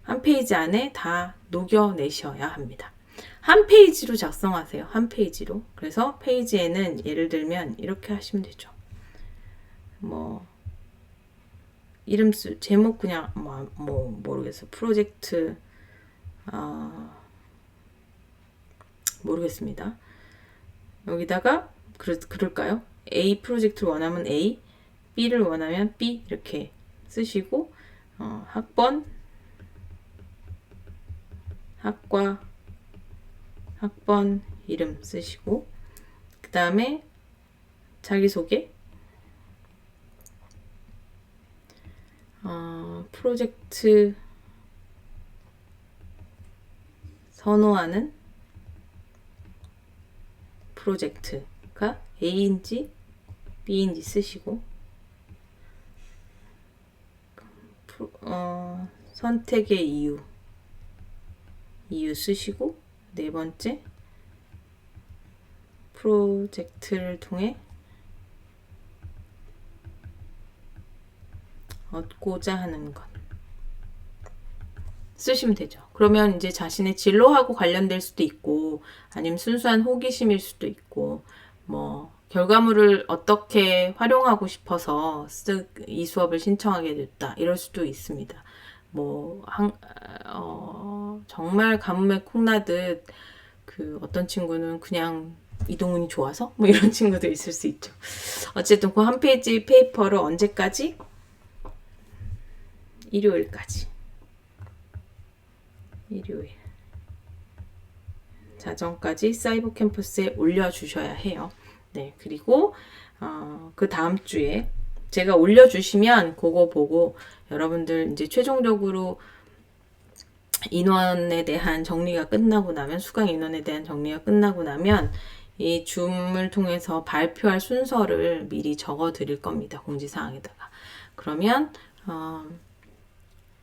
Speaker 1: 한 페이지 안에 다 녹여내셔야 합니다. 한 페이지로 작성하세요. 한 페이지로. 그래서 페이지에는 예를 들면 이렇게 하시면 되죠. 이름 제목 그냥 모르겠어요. 프로젝트 모르겠습니다. 여기다가 그럴까요? A 프로젝트를 원하면 A, B를 원하면 B 이렇게 쓰시고 학번, 학과, 학번 이름 쓰시고 그 다음에 자기소개, 프로젝트 선호하는 프로젝트가 A인지 B인지 쓰시고 선택의 이유 쓰시고 네 번째 프로젝트를 통해 얻고자 하는 것 쓰시면 되죠. 그러면 이제 자신의 진로하고 관련될 수도 있고 아니면 순수한 호기심일 수도 있고 결과물을 어떻게 활용하고 싶어서 이 수업을 신청하게 됐다 이럴 수도 있습니다. 정말 가뭄에 콩나듯 어떤 친구는 그냥 이동훈이 좋아서 이런 친구도 있을 수 있죠. 어쨌든 그 한 페이지 페이퍼를 언제까지? 일요일까지. 일요일. 자정까지 사이버 캠퍼스에 올려주셔야 해요. 네, 그리고 그 다음 주에 제가 올려주시면 그거 보고 여러분들 이제 최종적으로 인원에 대한 정리가 끝나고 나면 수강 인원에 대한 정리가 끝나고 나면 이 줌을 통해서 발표할 순서를 미리 적어 드릴 겁니다. 공지사항에다가. 그러면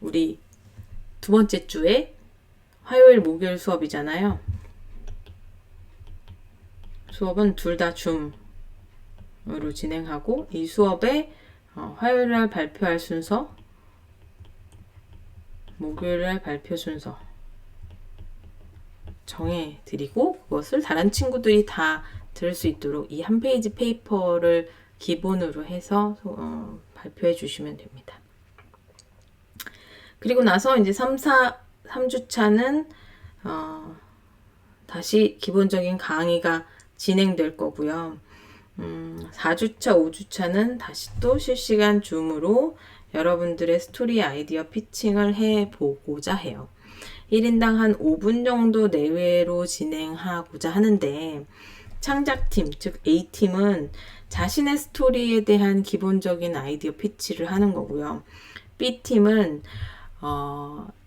Speaker 1: 우리 두 번째 주에 화요일 목요일 수업이잖아요. 수업은 둘 다 줌으로 진행하고 이 수업에 화요일날 발표할 순서, 목요일날 발표 순서 정해드리고 그것을 다른 친구들이 다 들을 수 있도록 이 한 페이지 페이퍼를 기본으로 해서 발표해 주시면 됩니다. 그리고 나서 이제 3주차는 다시 기본적인 강의가 진행될 거고요. 4주차, 5주차는 다시 또 실시간 줌으로 여러분들의 스토리 아이디어 피칭을 해보고자 해요. 1인당 한 5분 정도 내외로 진행하고자 하는데 창작팀, 즉 A팀은 자신의 스토리에 대한 기본적인 아이디어 피치를 하는 거고요. B팀은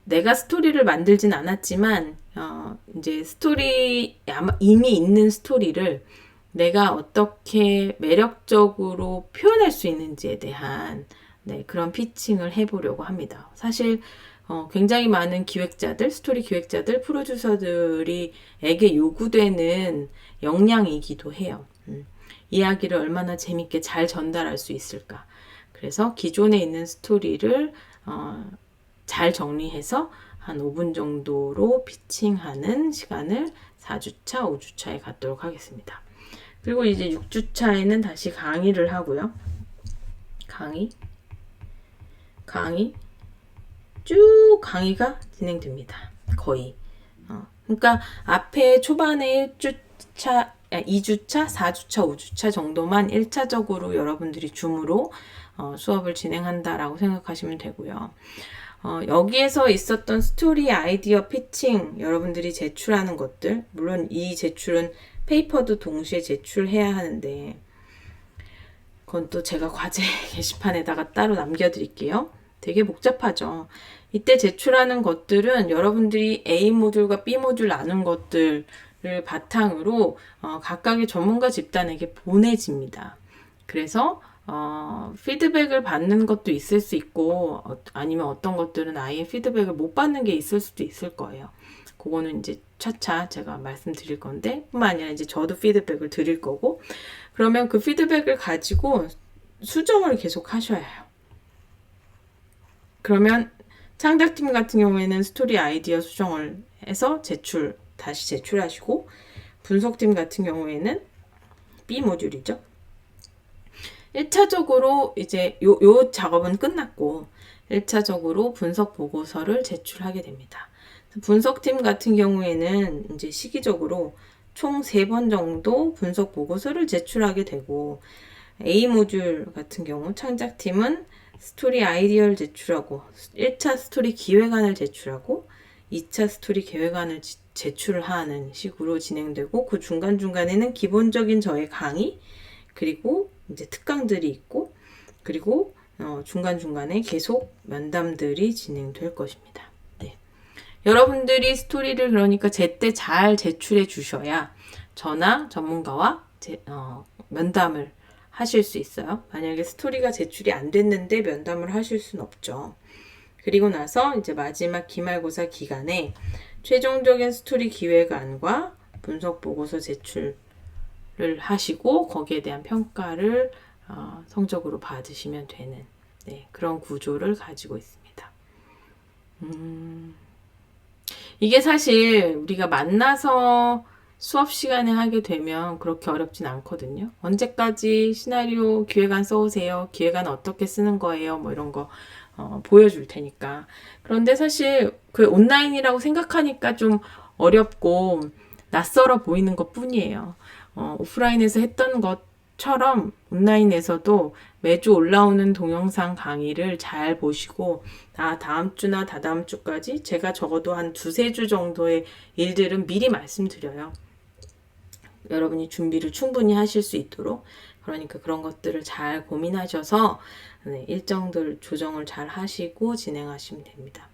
Speaker 1: 내가 스토리를 만들진 않았지만 이제 이미 있는 스토리를 내가 어떻게 매력적으로 표현할 수 있는지에 대한 그런 피칭을 해보려고 합니다. 사실 굉장히 많은 기획자들, 스토리 기획자들, 프로듀서들에게 요구되는 역량이기도 해요. 이야기를 얼마나 재밌게 잘 전달할 수 있을까. 그래서 기존에 있는 스토리를 잘 정리해서 한 5분 정도로 피칭하는 시간을 4주차, 5주차에 갖도록 하겠습니다. 그리고 이제 6주차에는 다시 강의를 하고요. 쭉 강의가 진행됩니다. 거의. 그러니까 앞에 초반에 1주차, 2주차, 4주차, 5주차 정도만 1차적으로 여러분들이 줌으로 수업을 진행한다라고 생각하시면 되고요. 여기에서 있었던 스토리 아이디어 피칭 여러분들이 제출하는 것들, 물론 이 제출은 페이퍼도 동시에 제출해야 하는데 그건 또 제가 과제 게시판에다가 따로 남겨드릴게요. 되게 복잡하죠. 이때 제출하는 것들은 여러분들이 A 모듈과 B 모듈 나눈 것들을 바탕으로 각각의 전문가 집단에게 보내집니다. 그래서 피드백을 받는 것도 있을 수 있고 아니면 어떤 것들은 아예 피드백을 못 받는 게 있을 수도 있을 거예요. 그거는 이제 차차 제가 말씀드릴 건데 뿐만 아니라 이제 저도 피드백을 드릴 거고 그러면 그 피드백을 가지고 수정을 계속 하셔야 해요. 그러면 창작팀 같은 경우에는 스토리 아이디어 수정을 해서 다시 제출하시고 분석팀 같은 경우에는 B 모듈이죠. 1차적으로 이제 요 작업은 끝났고 1차적으로 분석 보고서를 제출하게 됩니다. 분석팀 같은 경우에는 이제 시기적으로 총 3번 정도 분석 보고서를 제출하게 되고 A 모듈 같은 경우 창작팀은 스토리 아이디어를 제출하고 1차 스토리 기획안을 제출하고 2차 스토리 계획안을 제출을 하는 식으로 진행되고 그 중간중간에는 기본적인 저의 강의 그리고 이제 특강들이 있고 그리고 중간중간에 계속 면담들이 진행될 것입니다. 네. 여러분들이 스토리를 그러니까 제때 잘 제출해 주셔야 저나 전문가와 면담을 하실 수 있어요. 만약에 스토리가 제출이 안 됐는데 면담을 하실 수는 없죠. 그리고 나서 이제 마지막 기말고사 기간에 최종적인 스토리 기획안과 분석 보고서 제출을 하시고 거기에 대한 평가를 성적으로 받으시면 되는 그런 구조를 가지고 있습니다. 이게 사실 우리가 만나서 수업 시간에 하게 되면 그렇게 어렵진 않거든요. 언제까지 시나리오 기획안 써오세요. 기획안 어떻게 쓰는 거예요. 뭐 이런 거 보여줄 테니까. 그런데 사실 그 온라인이라고 생각하니까 좀 어렵고 낯설어 보이는 것 뿐이에요. 오프라인에서 했던 것처럼 온라인에서도 매주 올라오는 동영상 강의를 잘 보시고 다음 주나 다다음 주까지 제가 적어도 한 2-3주 정도의 일들은 미리 말씀드려요. 여러분이 준비를 충분히 하실 수 있도록 그러니까 그런 것들을 잘 고민하셔서 일정들 조정을 잘 하시고 진행하시면 됩니다.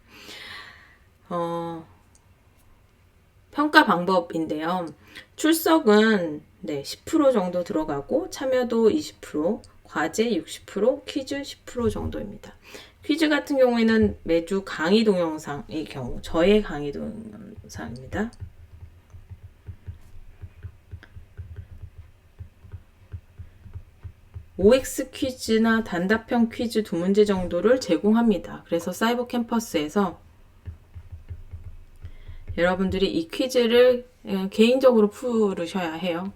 Speaker 1: 평가 방법인데요. 출석은 10% 정도 들어가고 참여도 20%, 과제 60%, 퀴즈 10% 정도입니다. 퀴즈 같은 경우에는 매주 강의 동영상의 경우 저의 강의 동영상입니다. OX 퀴즈나 단답형 퀴즈 2문제 정도를 제공합니다. 그래서 사이버 캠퍼스에서 여러분들이 이 퀴즈를 개인적으로 풀으셔야 해요.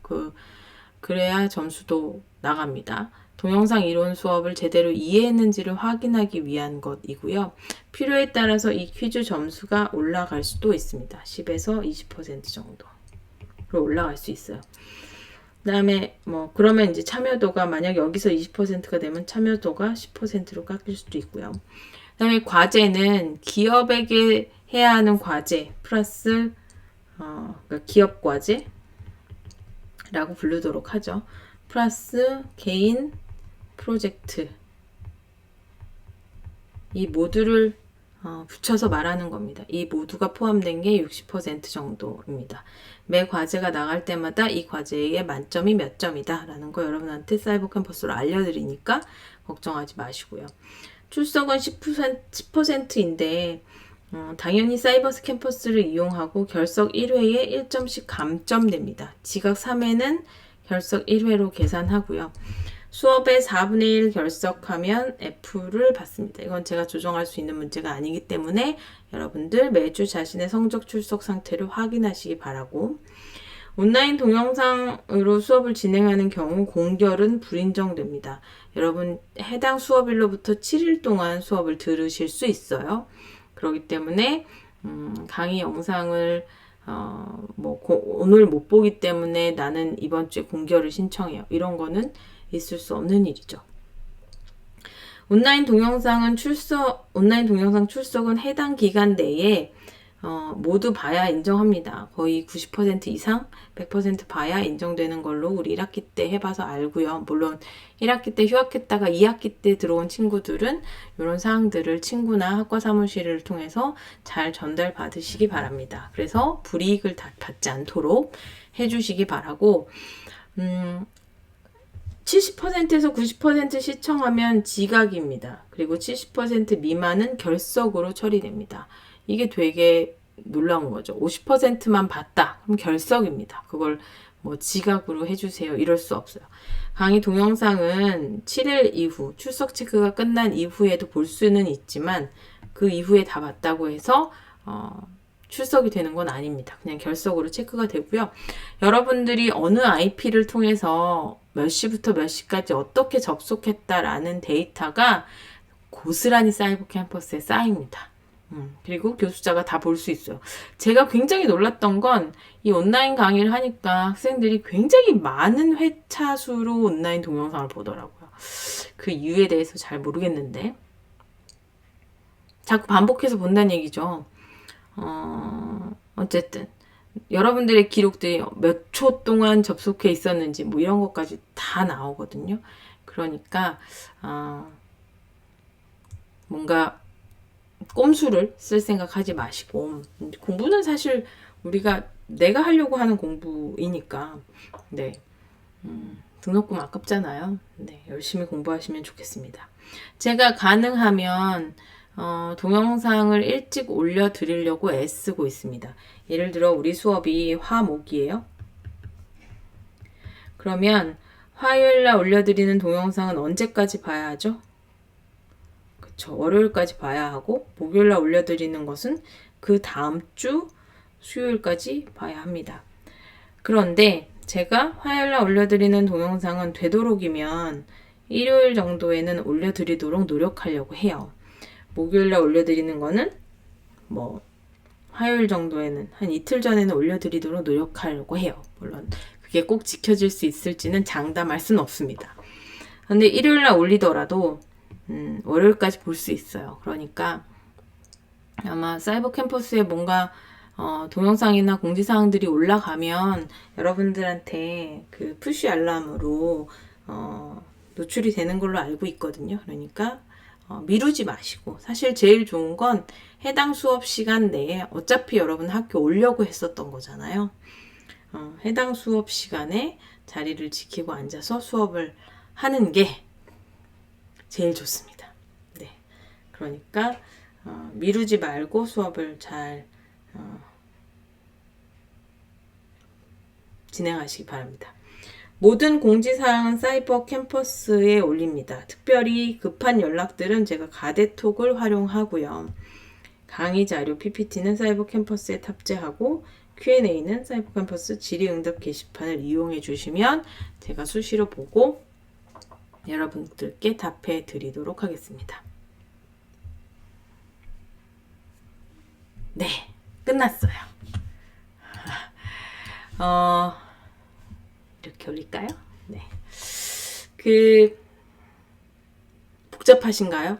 Speaker 1: 그래야 점수도 나갑니다. 동영상 이론 수업을 제대로 이해했는지를 확인하기 위한 것이고요. 필요에 따라서 이 퀴즈 점수가 올라갈 수도 있습니다. 10에서 20% 정도로 올라갈 수 있어요. 그 다음에 그러면 이제 참여도가 만약 여기서 20%가 되면 참여도가 10%로 깎일 수도 있고요. 그 다음에 과제는 기업에게 해야 하는 과제 플러스 그러니까 기업 과제라고 부르도록 하죠. 플러스 개인 프로젝트 이 모두를 붙여서 말하는 겁니다. 이 모두가 포함된 게 60% 정도입니다. 매 과제가 나갈 때마다 이 과제의 만점이 몇 점이다 라는 거 여러분한테 사이버 캠퍼스로 알려드리니까 걱정하지 마시고요. 출석은 10%인데 당연히 사이버 캠퍼스를 이용하고 결석 1회에 1점씩 감점됩니다. 지각 3회는 결석 1회로 계산하고요. 수업의 4분의 1 결석하면 F를 받습니다. 이건 제가 조정할 수 있는 문제가 아니기 때문에 여러분들 매주 자신의 성적 출석 상태를 확인하시기 바라고 온라인 동영상으로 수업을 진행하는 경우 공결은 불인정됩니다. 여러분 해당 수업일로부터 7일 동안 수업을 들으실 수 있어요. 그렇기 때문에 강의 영상을 오늘 못 보기 때문에 나는 이번 주에 공결을 신청해요. 이런 거는 있을 수 없는 일이죠. 온라인 동영상 출석은 해당 기간 내에 모두 봐야 인정합니다. 거의 90% 이상 100% 봐야 인정되는 걸로 우리 1학기 때 해봐서 알고요. 물론 1학기 때 휴학했다가 2학기 때 들어온 친구들은 이런 사항들을 친구나 학과 사무실을 통해서 잘 전달 받으시기 바랍니다. 그래서 불이익을 받지 않도록 해주시기 바라고 70%에서 90% 시청하면 지각입니다. 그리고 70% 미만은 결석으로 처리됩니다. 이게 되게 놀라운 거죠. 50%만 봤다. 그럼 결석입니다. 그걸 뭐 지각으로 해주세요. 이럴 수 없어요. 강의 동영상은 7일 이후 출석 체크가 끝난 이후에도 볼 수는 있지만 그 이후에 다 봤다고 해서 출석이 되는 건 아닙니다. 그냥 결석으로 체크가 되고요. 여러분들이 어느 IP를 통해서 몇 시부터 몇 시까지 어떻게 접속했다라는 데이터가 고스란히 사이버 캠퍼스에 쌓입니다. 그리고 교수자가 다 볼 수 있어요. 제가 굉장히 놀랐던 건 이 온라인 강의를 하니까 학생들이 굉장히 많은 회차 수로 온라인 동영상을 보더라고요. 그 이유에 대해서 잘 모르겠는데 자꾸 반복해서 본다는 얘기죠. 어쨌든 여러분들의 기록들이 몇 초 동안 접속해 있었는지 뭐 이런 것까지 다 나오거든요. 그러니까 뭔가 꼼수를 쓸 생각하지 마시고 공부는 사실 내가 하려고 하는 공부이니까 네 등록금 아깝잖아요. 네, 열심히 공부하시면 좋겠습니다. 제가 가능하면 동영상을 일찍 올려드리려고 애쓰고 있습니다. 예를 들어 우리 수업이 화목이에요. 그러면 화요일날 올려드리는 동영상은 언제까지 봐야 하죠? 그쵸, 월요일까지 봐야 하고 목요일날 올려드리는 것은 그 다음 주 수요일까지 봐야 합니다. 그런데 제가 화요일날 올려드리는 동영상은 되도록이면 일요일 정도에는 올려드리도록 노력하려고 해요. 목요일날 올려드리는 거는 뭐 화요일 정도에는 한 이틀 전에는 올려드리도록 노력하려고 해요. 물론 그게 꼭 지켜질 수 있을지는 장담할 수는 없습니다. 근데 일요일날 올리더라도 월요일까지 볼 수 있어요. 그러니까 아마 사이버 캠퍼스에 뭔가 동영상이나 공지사항들이 올라가면 여러분들한테 그 푸시 알람으로 노출이 되는 걸로 알고 있거든요. 그러니까 미루지 마시고 사실 제일 좋은 건 해당 수업 시간 내에 어차피 여러분 학교 오려고 했었던 거잖아요. 해당 수업 시간에 자리를 지키고 앉아서 수업을 하는 게 제일 좋습니다. 네, 그러니까 미루지 말고 수업을 잘 진행하시기 바랍니다. 모든 공지사항은 사이버 캠퍼스에 올립니다. 특별히 급한 연락들은 제가 가대톡을 활용하고요. 강의 자료 PPT는 사이버 캠퍼스에 탑재하고 Q&A는 사이버 캠퍼스 질의응답 게시판을 이용해 주시면 제가 수시로 보고 여러분들께 답해 드리도록 하겠습니다. 네, 끝났어요. 이렇게 올릴까요? 네. 복잡하신가요?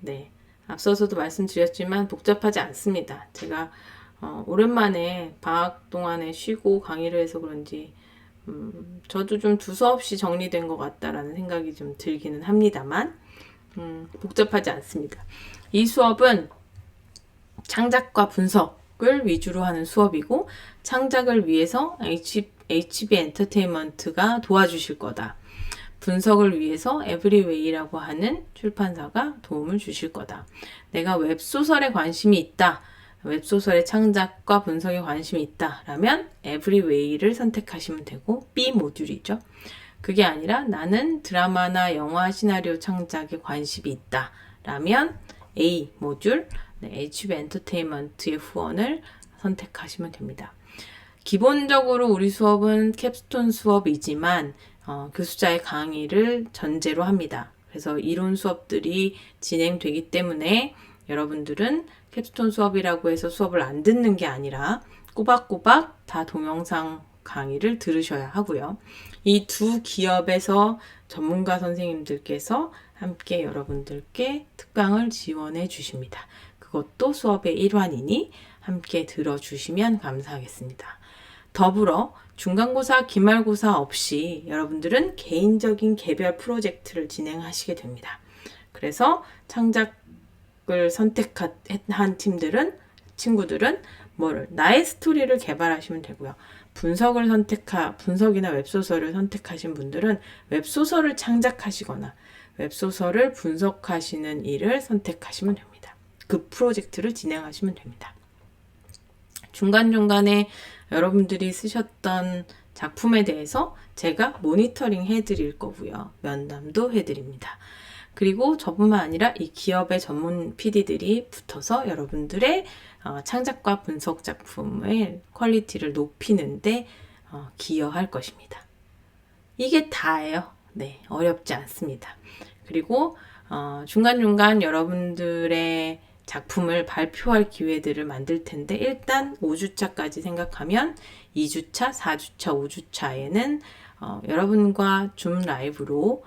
Speaker 1: 네. 앞서서도 말씀드렸지만 복잡하지 않습니다. 제가 오랜만에 방학 동안에 쉬고 강의를 해서 그런지 저도 좀 두서없이 정리된 것 같다라는 생각이 좀 들기는 합니다만 복잡하지 않습니다. 이 수업은 창작과 분석을 위주로 하는 수업이고 창작을 위해서 HB 엔터테인먼트가 도와주실 거다. 분석을 위해서 에브리웨이라고 하는 출판사가 도움을 주실 거다. 내가 웹소설에 관심이 있다. 웹소설의 창작과 분석에 관심이 있다. 라면 에브리웨이를 선택하시면 되고 B 모듈이죠. 그게 아니라 나는 드라마나 영화 시나리오 창작에 관심이 있다. 라면 A 모듈 HB 엔터테인먼트의 후원을 선택하시면 됩니다. 기본적으로 우리 수업은 캡스톤 수업이지만 교수자의 강의를 전제로 합니다. 그래서 이론 수업들이 진행되기 때문에 여러분들은 캡스톤 수업이라고 해서 수업을 안 듣는 게 아니라 꼬박꼬박 다 동영상 강의를 들으셔야 하고요. 이 두 기업에서 전문가 선생님들께서 함께 여러분들께 특강을 지원해 주십니다. 그것도 수업의 일환이니 함께 들어주시면 감사하겠습니다. 더불어 중간고사, 기말고사 없이 여러분들은 개인적인 개별 프로젝트를 진행하시게 됩니다. 그래서 창작을 선택한 친구들은 나의 스토리를 개발하시면 되고요. 분석이나 웹소설을 선택하신 분들은 웹소설을 창작하시거나 웹소설을 분석하시는 일을 선택하시면 됩니다. 그 프로젝트를 진행하시면 됩니다. 중간중간에 여러분들이 쓰셨던 작품에 대해서 제가 모니터링 해드릴 거고요. 면담도 해드립니다. 그리고 저뿐만 아니라 이 기업의 전문 PD들이 붙어서 여러분들의 창작과 분석 작품의 퀄리티를 높이는데 기여할 것입니다. 이게 다예요. 네, 어렵지 않습니다. 그리고 중간중간 여러분들의 작품을 발표할 기회들을 만들 텐데 일단 5주차까지 생각하면 2주차, 4주차, 5주차에는 여러분과 줌 라이브로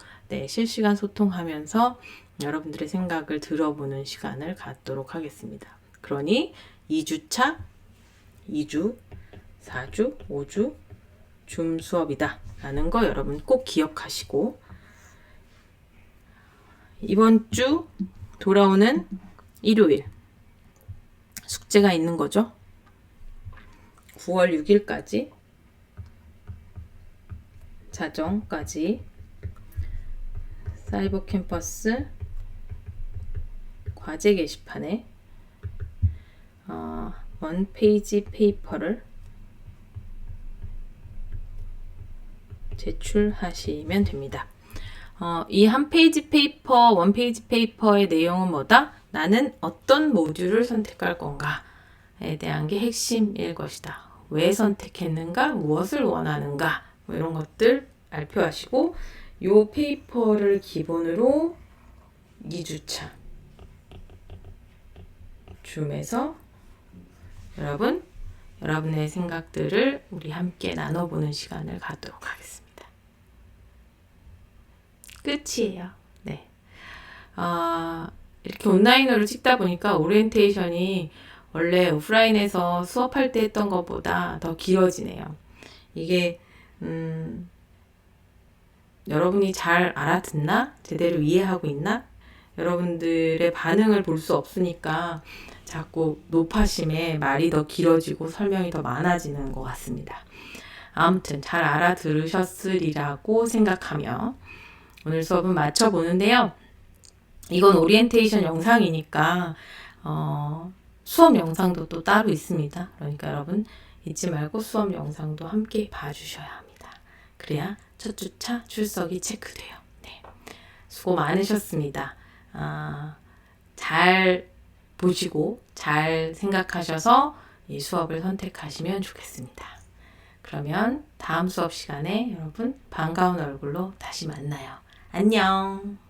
Speaker 1: 실시간 소통하면서 여러분들의 생각을 들어보는 시간을 갖도록 하겠습니다. 그러니 2주차, 2주, 4주, 5주 줌 수업이다 라는 거 여러분 꼭 기억하시고 이번 주 돌아오는 일요일 숙제가 있는 거죠. 9월 6일까지 자정까지 사이버 캠퍼스 과제 게시판에 원페이지 페이퍼를 제출하시면 됩니다. 이 한 페이지 페이퍼, 원 페이지 페이퍼의 내용은 뭐다? 나는 어떤 모듈을 선택할 건가에 대한 게 핵심일 것이다. 왜 선택했는가? 무엇을 원하는가? 이런 것들 발표하시고 이 페이퍼를 기본으로 2주차 줌에서 여러분의 생각들을 우리 함께 나눠보는 시간을 갖도록 하겠습니다. 끝이에요. 네. 이렇게 온라인으로 찍다 보니까 오리엔테이션이 원래 오프라인에서 수업할 때 했던 것보다 더 길어지네요. 이게 여러분이 잘 알아듣나? 제대로 이해하고 있나? 여러분들의 반응을 볼 수 없으니까 자꾸 높아심에 말이 더 길어지고 설명이 더 많아지는 것 같습니다. 아무튼 잘 알아들으셨으리라고 생각하며 오늘 수업은 마쳐보는데요. 이건 오리엔테이션 영상이니까 수업 영상도 또 따로 있습니다. 그러니까 여러분 잊지 말고 수업 영상도 함께 봐주셔야 합니다. 그래야 첫 주차 출석이 체크돼요. 네. 수고 많으셨습니다. 잘 보시고 잘 생각하셔서 이 수업을 선택하시면 좋겠습니다. 그러면 다음 수업 시간에 여러분 반가운 얼굴로 다시 만나요. 안녕.